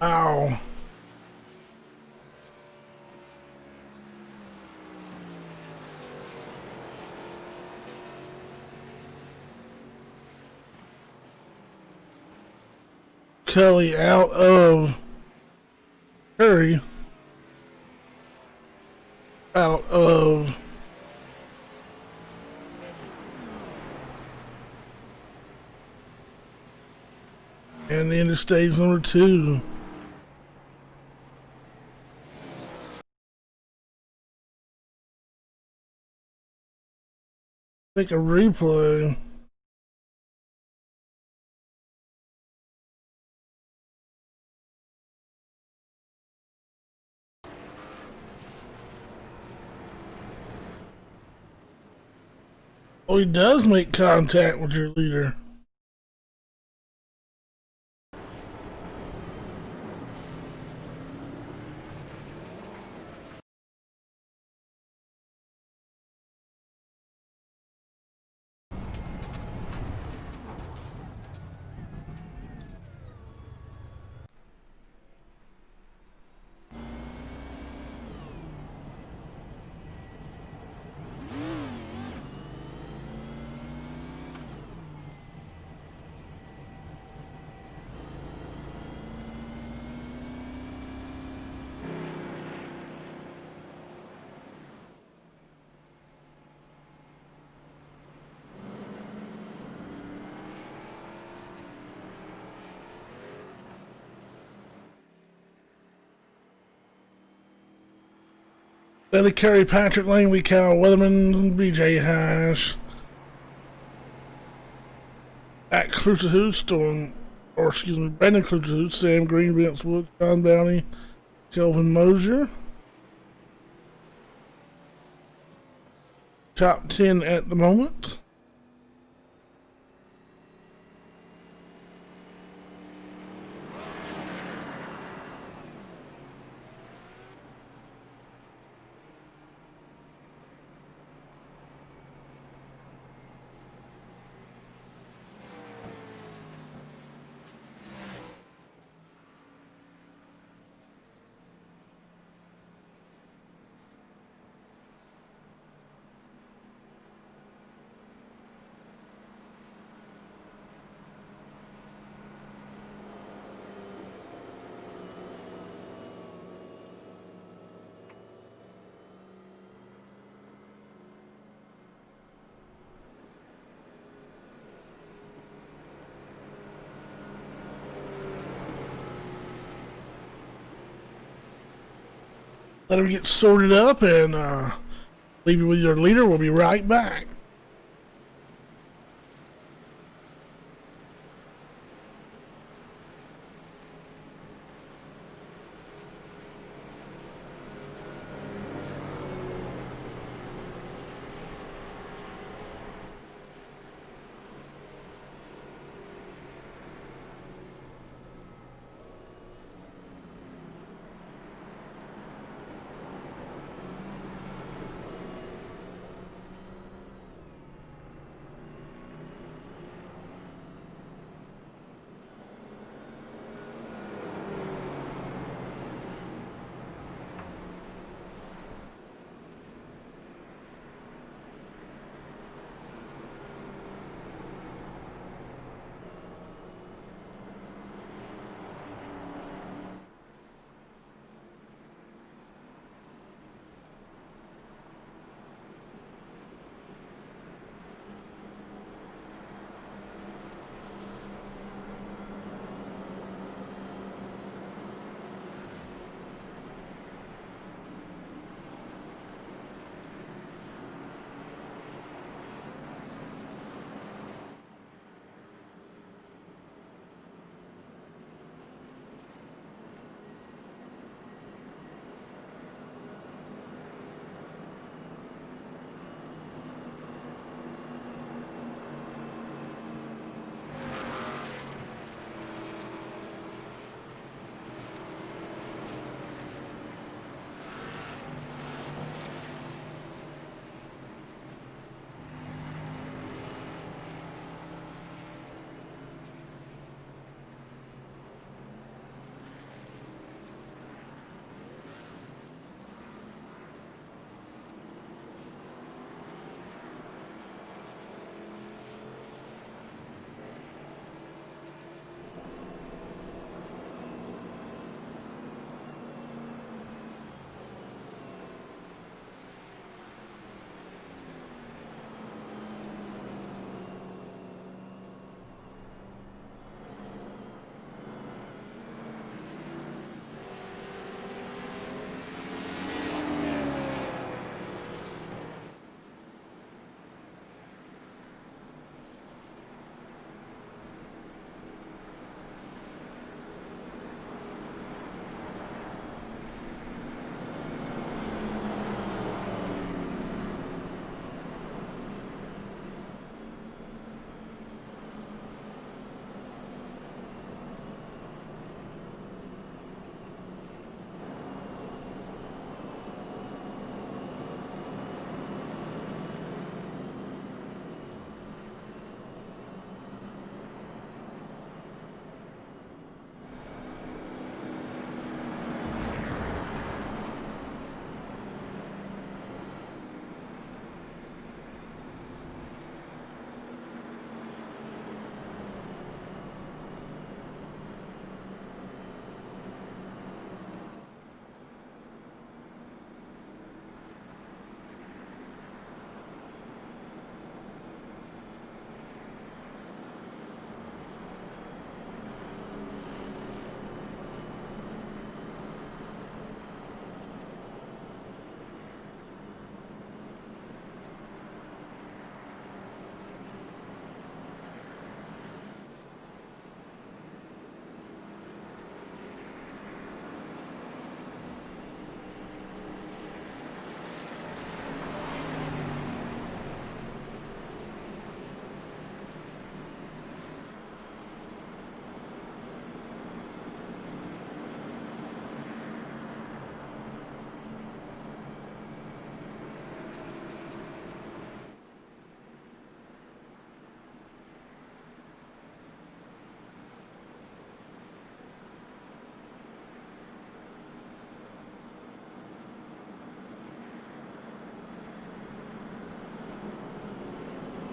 Ow. Cully out of Curry. Out of and into stage number 2. Take a replay. Oh, he does make contact with your leader. Billy Curry, Patrick Langley, Cal Weatherman, BJ Hash. At Crucihoot, Storm, or excuse me, Brandon Crucihoot, Sam Green, Vince Wood, John Downey, Kelvin Mosier. Top 10 at the moment. Let him get sorted up and leave you with your leader. We'll be right back.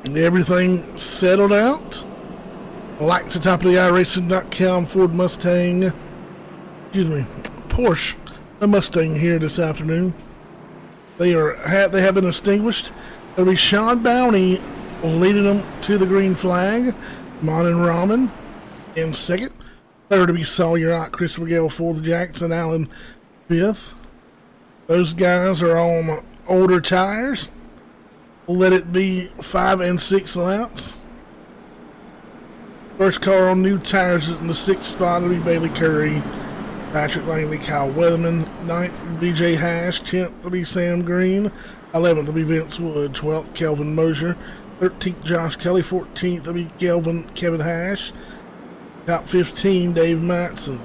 Everything settled out. Like the top of the iRacing.com Ford Mustang, Porsche, a Mustang here this afternoon. They have been extinguished. It'll be Sean Bounty leading them to the green flag. Mon and Ramen in second. Third to be Sawyer Ott, Christopher Gale fourth, Jackson Allen fifth. Those guys are on older tires. Let it be 5 and 6 laps. First car on new tires in the 6th spot will be Bailey Curry, Patrick Langley, Kyle Weatherman. 9th, BJ Hash. 10th will be Sam Green. 11th will be Vince Wood. 12th, Kelvin Mosier. 13th, Josh Kelly. 14th will be Kevin Hash. Top 15, Dave Matson.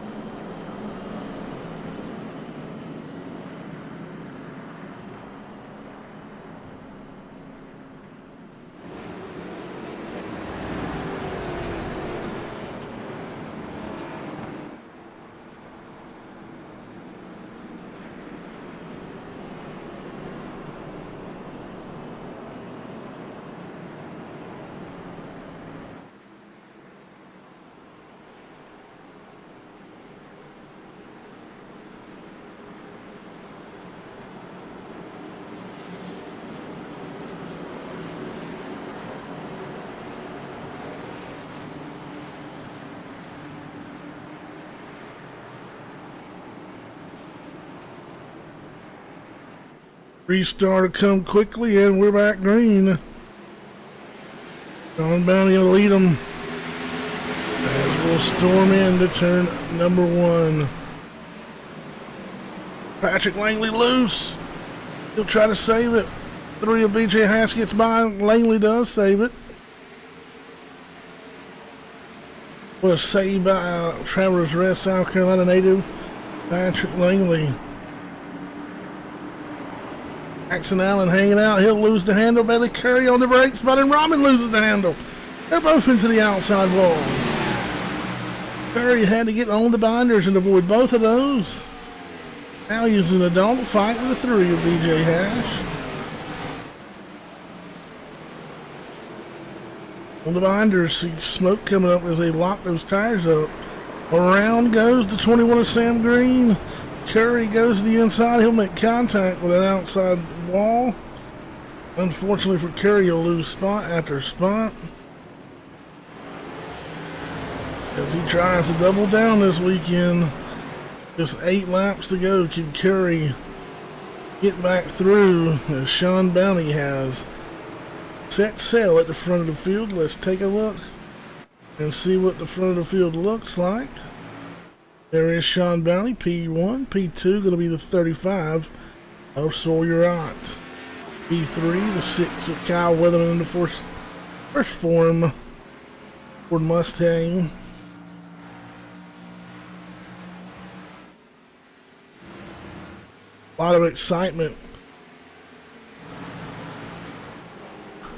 Restart to come quickly, and we're back green. Sean Bounty will lead them as we'll storm into turn number 1. Patrick Langley loose. He'll try to save it. 3 of BJ Hash gets by. Langley does save it. What a save by Travelers Rest, South Carolina native Patrick Langley. Jackson Allen hanging out. He'll lose the handle. Bailey Curry on the brakes. Bud and Robin loses the handle. They're both into the outside wall. Curry had to get on the binders and avoid both of those. Now using a dog fight with the 3 of BJ Hash. On the binders, see smoke coming up as they lock those tires up. Around goes the 21 of Sam Green. Curry goes to the inside. He'll make contact with an outside wall. Unfortunately for Curry, he'll lose spot after spot as he tries to double down this weekend. Just 8 laps to go. Can Curry get back through as Sean Bounty has set sail at the front of the field? Let's take a look and see what the front of the field looks like. There is Sean Bounty, P1. P2 going to be the 35 of Sawyer Ott. P3, the 6 of Kyle Weatherman in the first form Ford Mustang. A lot of excitement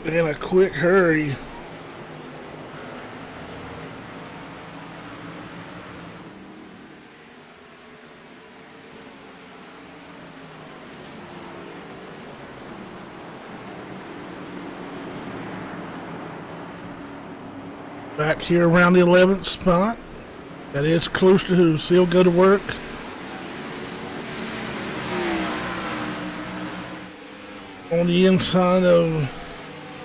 in a quick hurry. Back here around the 11th spot. That is close to who? So he'll go to work. On the inside of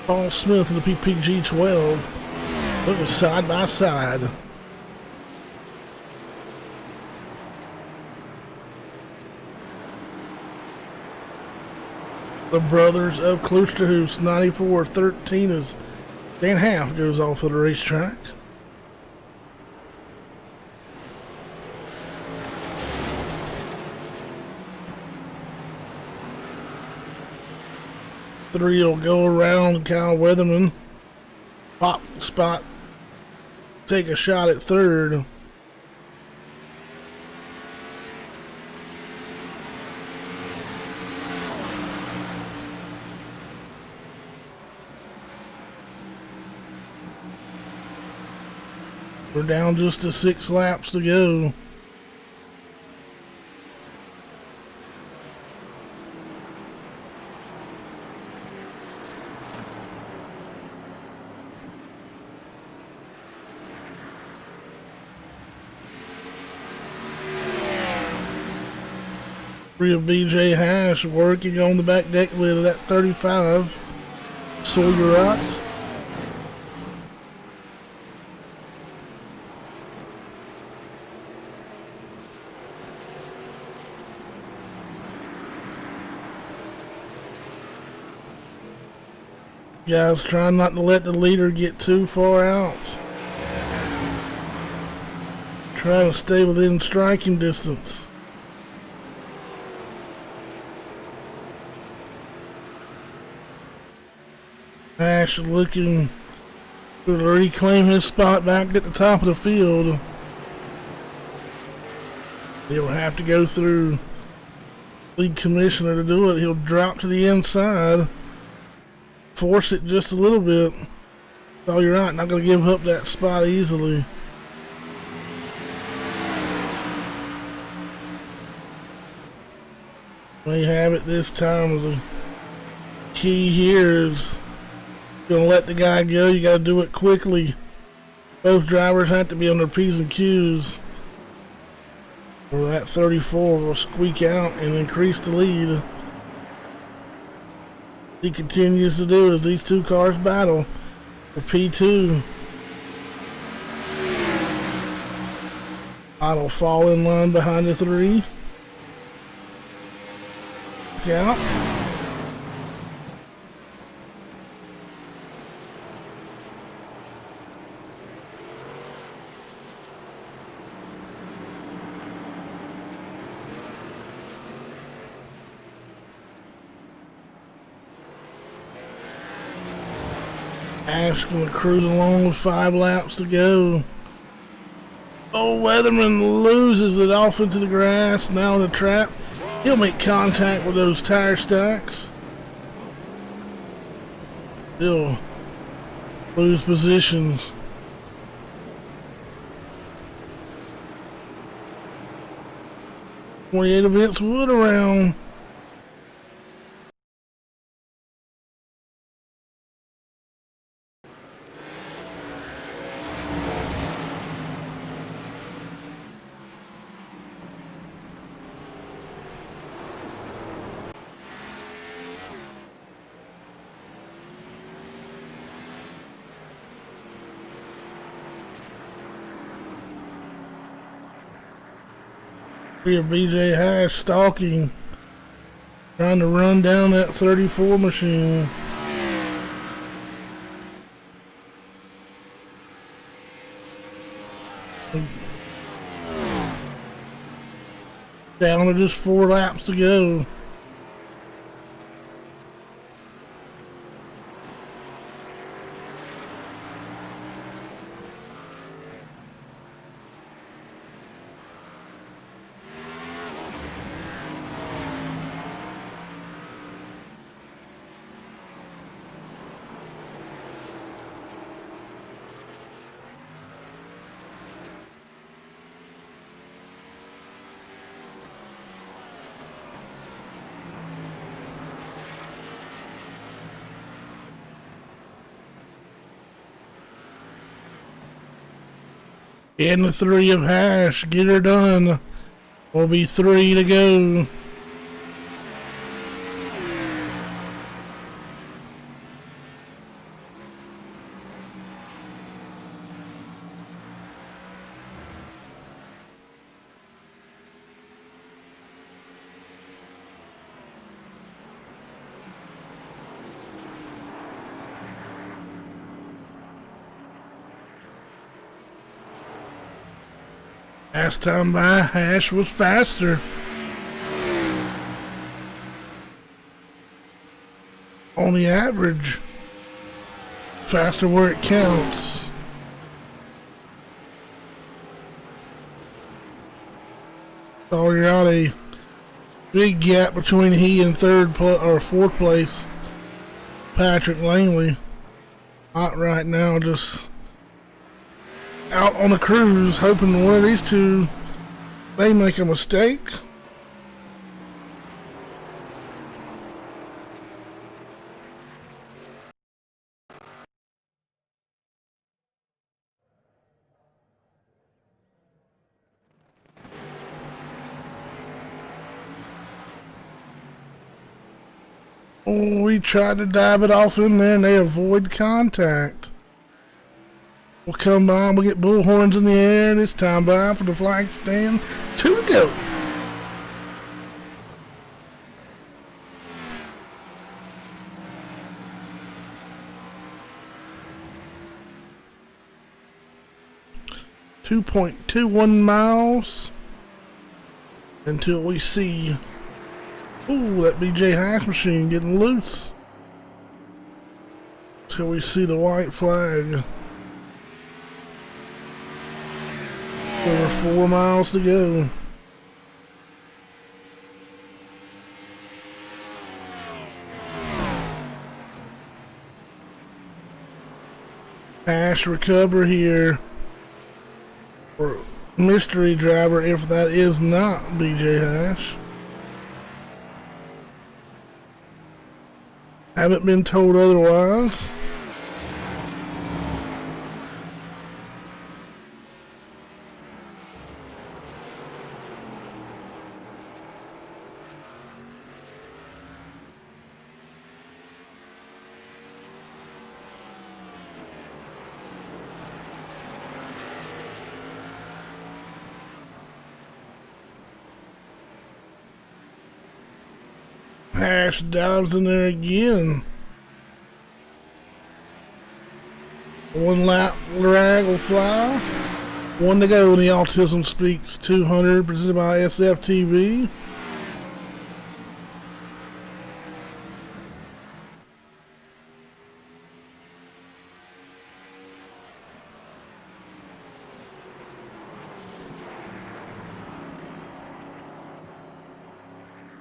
Paul Smith in the PPG 12. Looking side by side. The brothers up close to who's 94-13 as Dan Half goes off of the racetrack. Three will go around Kyle Weatherman. Pop spot. Take a shot at third. We're down just to 6 laps to go. of BJ Hash working on the back deck lid of that 35 Sawyer. Guys trying not to let the leader get too far out. Try to stay within striking distance. Ash looking to reclaim his spot back at the top of the field. He'll have to go through league commissioner to do it. He'll drop to the inside. Force it just a little bit. Oh, you're right. Not going to give up that spot easily. May have it this time. The key here is going to let the guy go. You got to do it quickly. Both drivers have to be on their P's and Q's, or that 34 will squeak out and increase the lead. He continues to do as these two cars battle for P2. I'll fall in line behind the 3. Look out. Ash going to cruise along with 5 laps to go. Oh, Weatherman loses it off into the grass. Now in the trap. He'll make contact with those tire stacks. He'll lose positions. .28 events Wood around. Here, BJ Hash stalking, trying to run down that 34 machine. Down to just 4 laps to go. And the 3 of Hash, get her done. Will be 3 to go. Last time by, Hash was faster. On the average, faster where it counts. So you're out a big gap between he and fourth place Patrick Langley. Not right now, just out on a cruise, hoping one of these two may make a mistake. Oh, we tried to dive it off in there and they avoid contact. We'll come by and we'll get bullhorns in the air, and it's time by for the flag stand. 2 to go. .21 miles until we see, ooh, that BJ Hash machine getting loose. Till we see the white flag. Over 4 miles to go. Hash recover here. Or mystery driver, if that is not BJ Hash. Haven't been told otherwise. Hash dives in there again. 1 lap drag will fly. 1 to go in the Autism Speaks 200 presented by SFTV.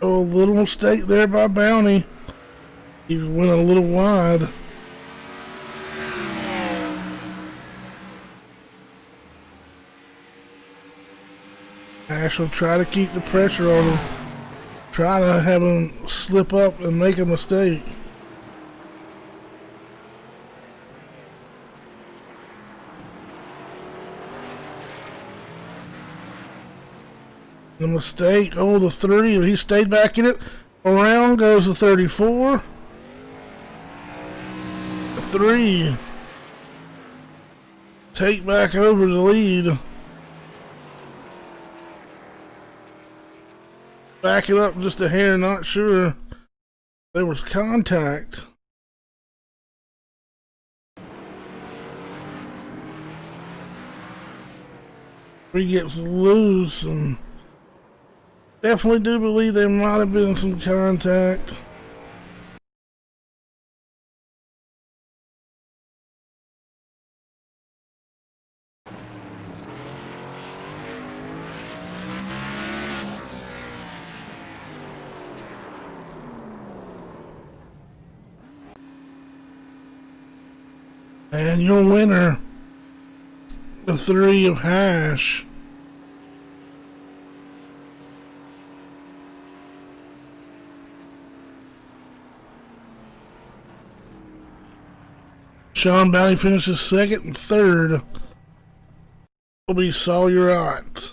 Oh, a little mistake there by Bounty. He went a little wide. Ash will try to keep the pressure on him. Try to have him slip up and make a mistake. The mistake, oh, the 30, he stayed back in it. Around goes the 34. The 3. Take back over the lead. Back it up just a hair, not sure. There was contact. He gets loose, and definitely do believe there might have been some contact. And your winner, the 3 of Hash. Sean Bounty finishes 2nd, and 3rd will be Sawyer Ott.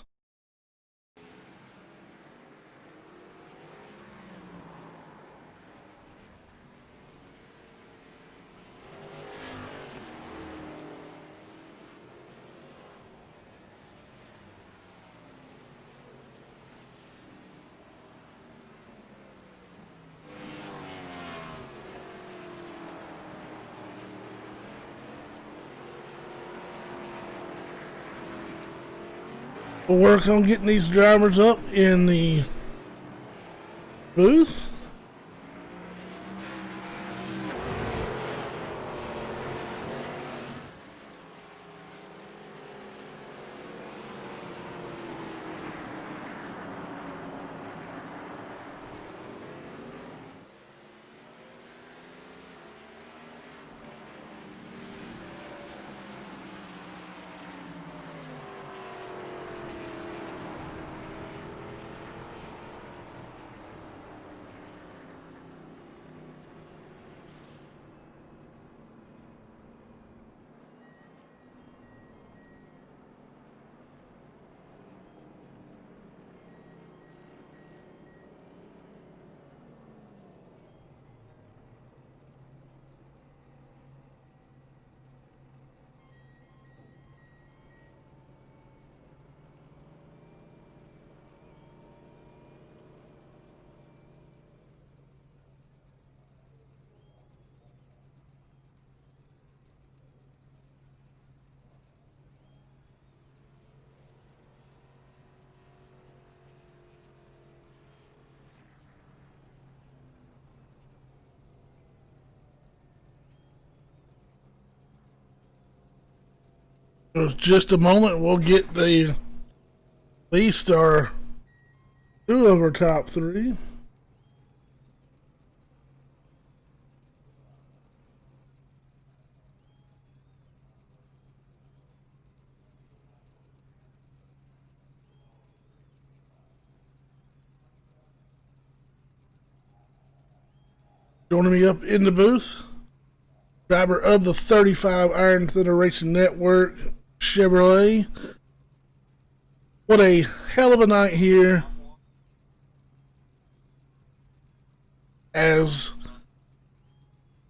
We'll work on getting these drivers up in the booth. Just a moment. We'll get the at least our two of our top three. Joining me up in the booth, driver of the 35 Iron Thunder Racing Network Chevrolet. What a hell of a night here as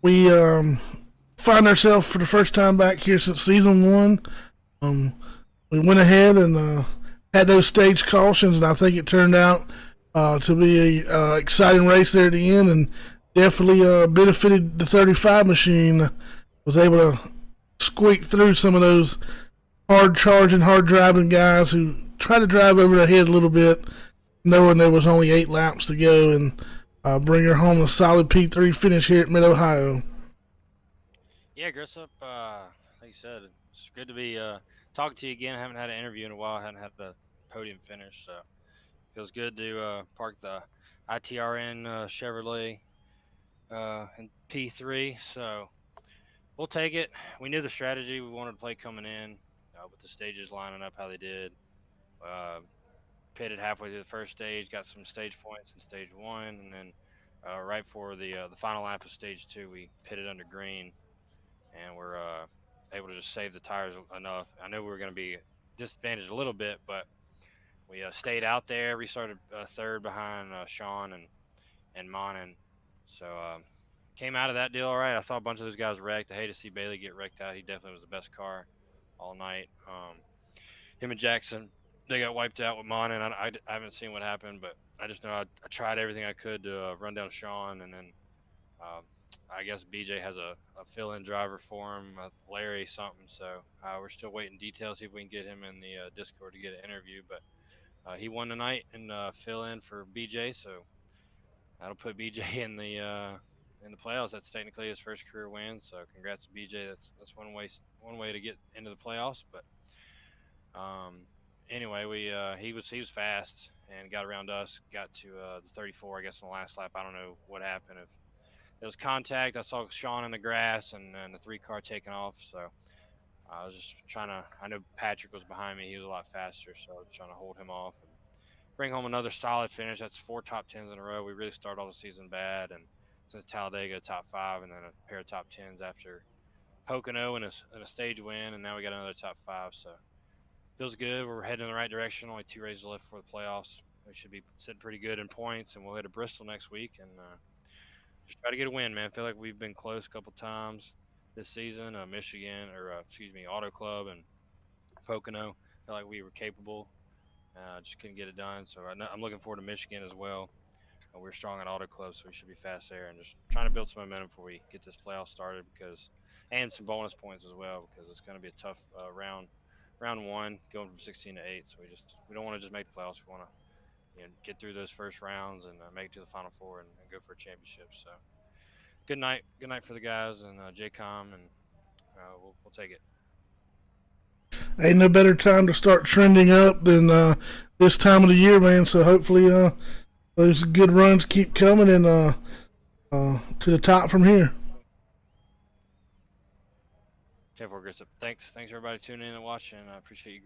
we find ourselves for the first time back here since season one. We went ahead and had those stage cautions, and I think it turned out to be a exciting race there at the end, and definitely benefited the 35 machine. Was able to squeak through some of those hard charging, hard driving guys who tried to drive over their head a little bit, knowing there was only 8 laps to go, and bring her home a solid P3 finish here at Mid-Ohio. Yeah, Grissom, like you said, it's good to be talking to you again. I haven't had an interview in a while. I haven't had a podium finish, so it feels good to park the ITRN Chevrolet in P3. So we'll take it. We knew the strategy we wanted to play coming in with the stages lining up how they did. Pitted halfway through the first stage, got some stage points in stage 1, and then right for the final lap of stage 2, we pitted under green, and we're able to just save the tires enough. I know we were going to be disadvantaged a little bit, but we stayed out there. We started third behind Sean and Monin, so came out of that deal all right. I saw a bunch of those guys wrecked. I hate to see Bailey get wrecked out. He definitely was the best car all night. Him and Jackson, they got wiped out with Monin. I haven't seen what happened, but I just know I tried everything I could to run down Sean, and then I guess BJ has a fill-in driver for him, Larry something. So we're still waiting details, see if we can get him in the Discord to get an interview. But he won tonight and fill in for BJ, so that'll put BJ in the playoffs. That's technically his first career win. So congrats to BJ. That's one way to get into the playoffs. But anyway, he was fast and got around us. Got to the 34, I guess, in the last lap. I don't know what happened. If it was contact, I saw Sean in the grass and the 3-car taking off. So I was just trying to. I know Patrick was behind me. He was a lot faster, so I was trying to hold him off and bring home another solid finish. That's 4 top 10s in a row. We really started all the season bad, and since Talladega, top 5, and then a pair of top 10s after Pocono and a stage win, and now we got another top 5. So feels good. We're heading in the right direction. Only 2 races left for the playoffs. We should be sitting pretty good in points, and we'll head to Bristol next week and just try to get a win, man. I feel like we've been close a couple times this season. Michigan, Auto Club and Pocono. Felt like we were capable. Just couldn't get it done. So I'm looking forward to Michigan as well. We're strong in Auto Club, so we should be fast there. And just trying to build some momentum before we get this playoff started, and some bonus points as well, because it's going to be a tough round 1 going from 16 to 8. So we don't want to just make the playoffs. We want to get through those first rounds and make it to the Final Four and go for a championship. So good night for the guys and JCOM, and we'll take it. Ain't no better time to start trending up than this time of the year, man. So hopefully those good runs keep coming and to the top from here. Grissom. Thanks everybody tuning in and watching. I appreciate you,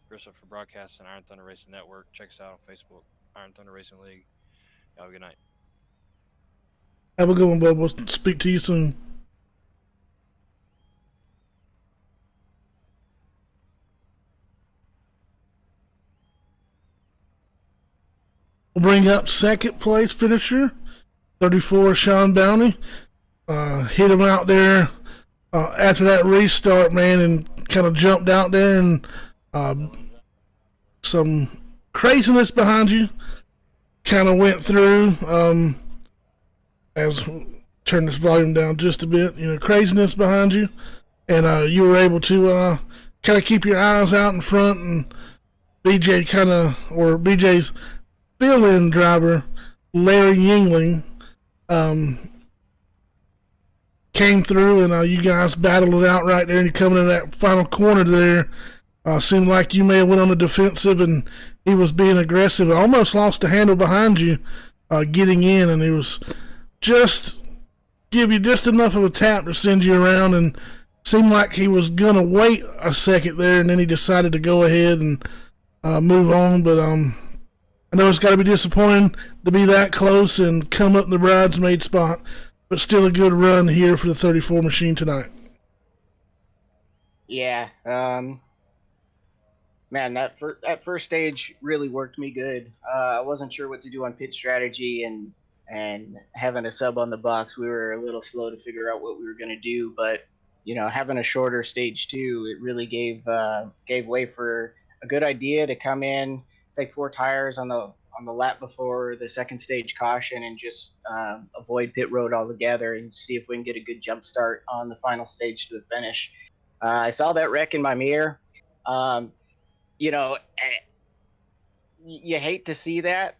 Grissom, for broadcasting Iron Thunder Racing Network. Check us out on Facebook, Iron Thunder Racing League. Have a good night. Have a good one, bud. We'll speak to you soon. We'll bring up second place finisher, 34, Sean Bounty. Hit him out there after that restart, man, and kind of jumped out there, and some craziness behind you kind of went through. As turn this volume down just a bit, craziness behind you, and you were able to kind of keep your eyes out in front, and BJ's fill-in driver, Larry Yingling, came through, and you guys battled it out right there, and you coming in that final corner there. Seemed like you may have went on the defensive, and he was being aggressive. Almost lost the handle behind you, getting in, and he was just give you just enough of a tap to send you around, and seemed like he was gonna wait a second there, and then he decided to go ahead and move on. But I know it's got to be disappointing to be that close and come up in the bridesmaid spot, but still a good run here for the 34 machine tonight. Yeah, man, that first stage really worked me good. I wasn't sure what to do on pit strategy, and having a sub on the box, we were a little slow to figure out what we were going to do. But having a shorter stage 2, it really gave way for a good idea to come in, take 4 tires on the lap before the second stage caution, and just avoid pit road altogether, and see if we can get a good jump start on the final stage to the finish. I saw that wreck in my mirror. You hate to see that,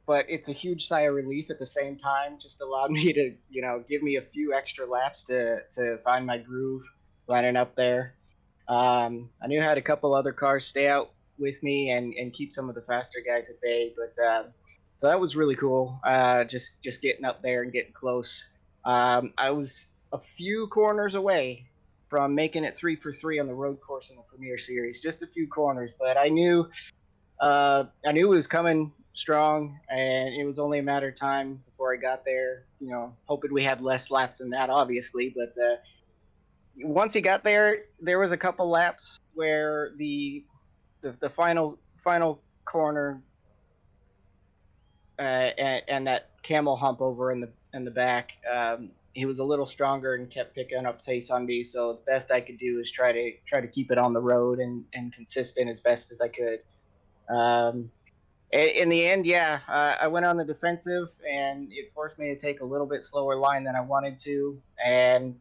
but it's a huge sigh of relief at the same time. Just allowed me to, give me a few extra laps to find my groove lining up there. I knew I had a couple other cars stay out with me and keep some of the faster guys at bay, but so that was really cool. Just getting up there and getting close. I was a few corners away from making it 3 for 3 on the road course in the Premier Series, just a few corners, but I knew it was coming strong, and it was only a matter of time before I got there. Hoping we had less laps than that, obviously, but once he got there, there was a couple laps where the final corner and that camel hump over in the back. He was a little stronger and kept picking up pace on me. So the best I could do is try to keep it on the road and consistent as best as I could. In the end, I went on the defensive, and it forced me to take a little bit slower line than I wanted to. And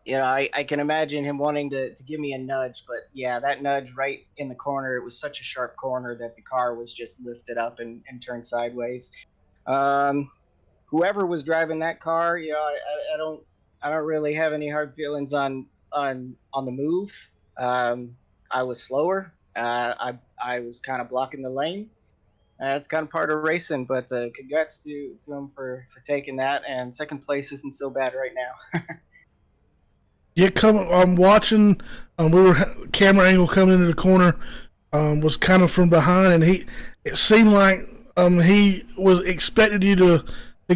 I can imagine him wanting to give me a nudge, but yeah, that nudge right in the corner, it was such a sharp corner that the car was just lifted up and turned sideways. Whoever was driving that car, I don't really have any hard feelings on the move. I was slower. I was kind of blocking the lane. It's kind of part of racing, but congrats to him for taking that. And second place isn't so bad right now. Yeah, I'm watching. We were camera angle coming into the corner. Was kind of from behind, and it seemed like he was expected you to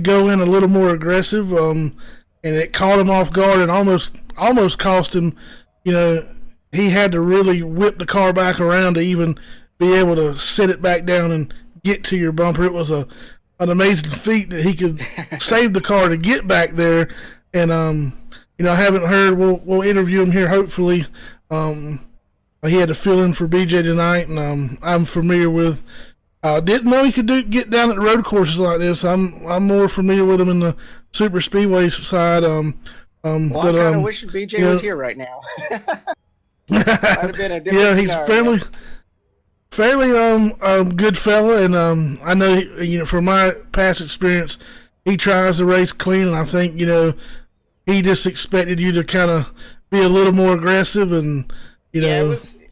go in a little more aggressive. And it caught him off guard and almost cost him. He had to really whip the car back around to even be able to sit it back down and get to your bumper. It was an amazing feat that he could save the car to get back there. And I haven't heard. We'll interview him here hopefully. He had to fill in for BJ tonight, and I'm familiar with. Didn't know he could get down at the road courses like this. I'm more familiar with him in the super speedway side. Well, I kind of wish BJ was here right now. Might have been a different he's scenario. fairly good fella, and I know from my past experience, he tries to race clean, and I think he just expected you to kind of be a little more aggressive, and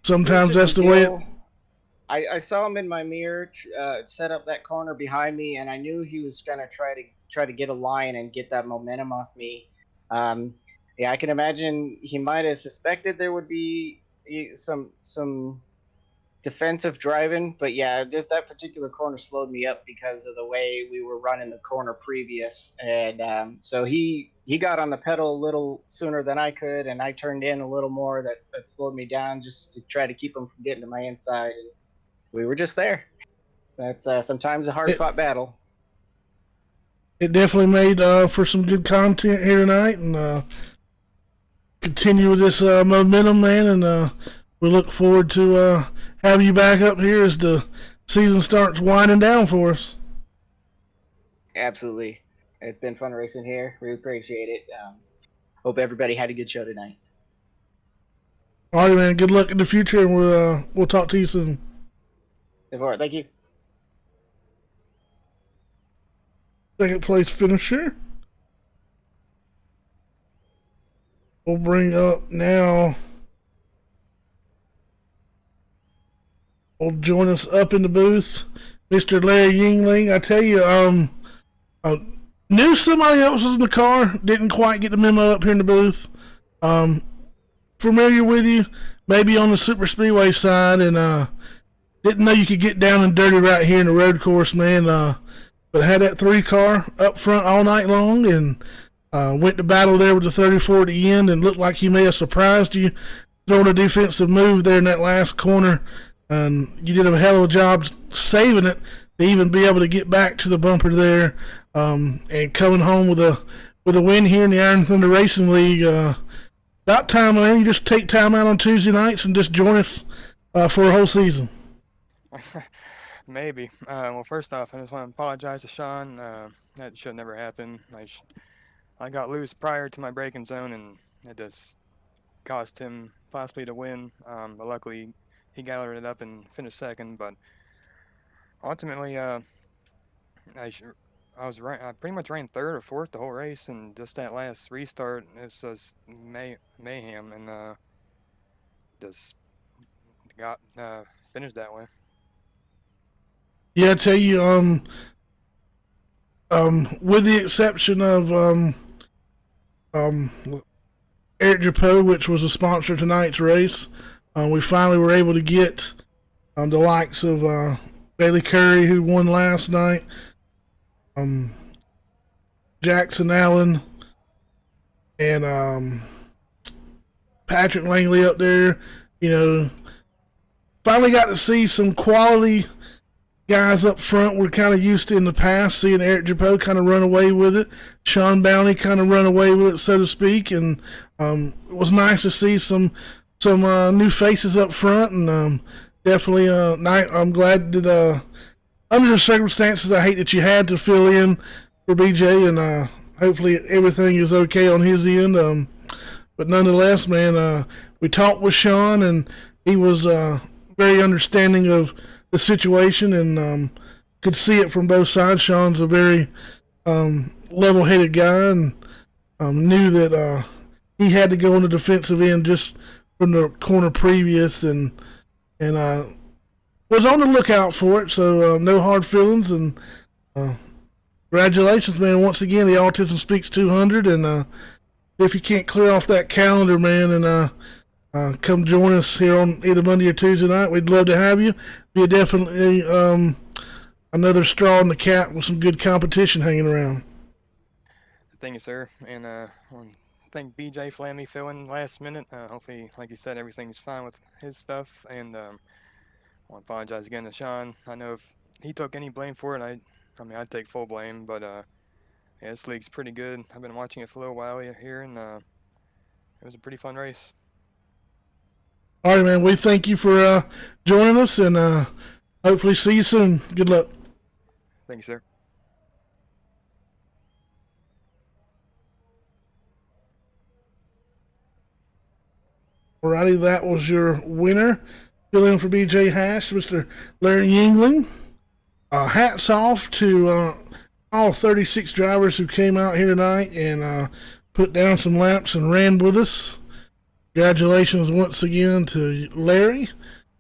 sometimes that's the way. I saw him in my mirror set up that corner behind me, and I knew he was gonna try to get a line and get that momentum off me. I can imagine he might have suspected there would be some defensive driving, but yeah, just that particular corner slowed me up because of the way we were running the corner previous, and so he got on the pedal a little sooner than I could, and I turned in a little more. That slowed me down just to try to keep him from getting to my inside, and we were just there. That's sometimes a hard-fought battle. It definitely made for some good content here tonight, and continue with this momentum, man, and we look forward to having you back up here as the season starts winding down for us. Absolutely. It's been fun racing here. Really appreciate it. Hope everybody had a good show tonight. All right, man. Good luck in the future, and we'll talk to you soon. Thank you. Second place finisher. we'll bring up now. Will join us up in the booth, Mr. Larry Yingling. I tell you, knew somebody else was in the car. Didn't quite get the memo up here in the booth. Familiar with you, maybe on the super speedway side, and didn't know you could get down and dirty right here in the road course, man. But had that 3-car up front all night long, and went to battle there with the 34 at the end, and looked like he may have surprised you throwing a defensive move there in that last corner. And you did a hell of a job saving it to even be able to get back to the bumper there, and coming home with a win here in the Iron Thunder Racing League. About time, man. You just take time out on Tuesday nights and just join us for a whole season. Maybe. Well, first off, I just want to apologize to Sean. That should never happen. I got loose prior to my braking zone, and it just cost him possibly to win. But luckily, he gathered it up and finished second. But ultimately, I pretty much ran third or fourth the whole race, and just that last restart, it was mayhem, and just got finished that way. Yeah, I tell you, with the exception of Eric Japo, which was a sponsor of tonight's race, we finally were able to get the likes of Bailey Curry, who won last night, Jackson Allen, and Patrick Langley up there. You know, finally got to see some quality guys up front we're kind of used to in the past, seeing Eric Japo kind of run away with it, Sean Bounty kind of run away with it, so to speak, and it was nice to see some new faces up front, and definitely I'm glad that under the circumstances, I hate that you had to fill in for BJ, and hopefully everything is okay on his end, but nonetheless, man, we talked with Sean, and he was very understanding of the situation, and could see it from both sides. Sean's a very level-headed guy, and knew that he had to go on the defensive end just from the corner previous, and was on the lookout for it. So no hard feelings, and congratulations, man! Once again, the Autism Speaks 200, and if you can't clear off that calendar, man, and come join us here on either Monday or Tuesday night, we'd love to have you. Be definitely another straw in the cap with some good competition hanging around. Thank you, sir. And I want to thank BJ for letting me fill in last minute. Hopefully, like you said, everything's fine with his stuff. And I want to apologize again to Sean. I know if he took any blame for it, I mean, I'd take full blame. But yeah, this league's pretty good. I've been watching it for a little while here, and it was a pretty fun race. All right, man. We thank you for joining us, and hopefully see you soon. Good luck. Thank you, sir. Alrighty, that was your winner. Filling in for BJ Hash, Mr. Larry Yingling. Hats off to all 36 drivers who came out here tonight and put down some laps and ran with us. Congratulations once again to Larry,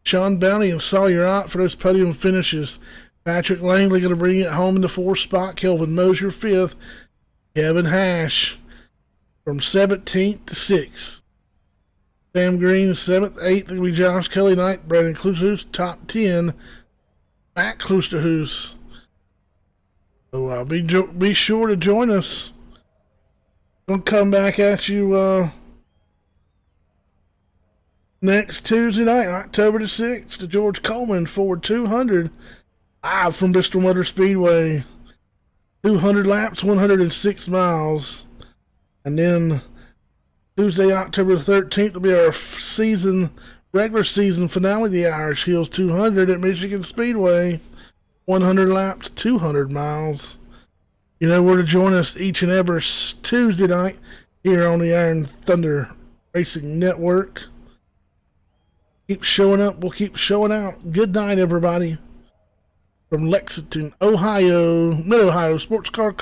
Sean Bounty, and Sawyer Ott for those podium finishes. Patrick Langley going to bring it home in the 4th spot. Kelvin Mosier 5th. Kevin Hash from 17th to 6th. Sam Green 7th. 8th will be Josh Kelly Knight. Brandon Klusterhoos top 10. Matt Klusterhoos. So be sure to join us. We'll come back at you next Tuesday night, October the 6th, to George Coleman Ford 200, live from Bristol Motor Speedway. 200 laps, 106 miles. And then Tuesday, October the 13th, will be our regular season finale, the Irish Hills 200 at Michigan Speedway. 100 laps, 200 miles. You know where to join us each and every Tuesday night here on the Iron Thunder Racing Network. Keep showing up, we'll keep showing out. Good night, everybody. From Lexington, Ohio, Mid-Ohio Sports Car Club.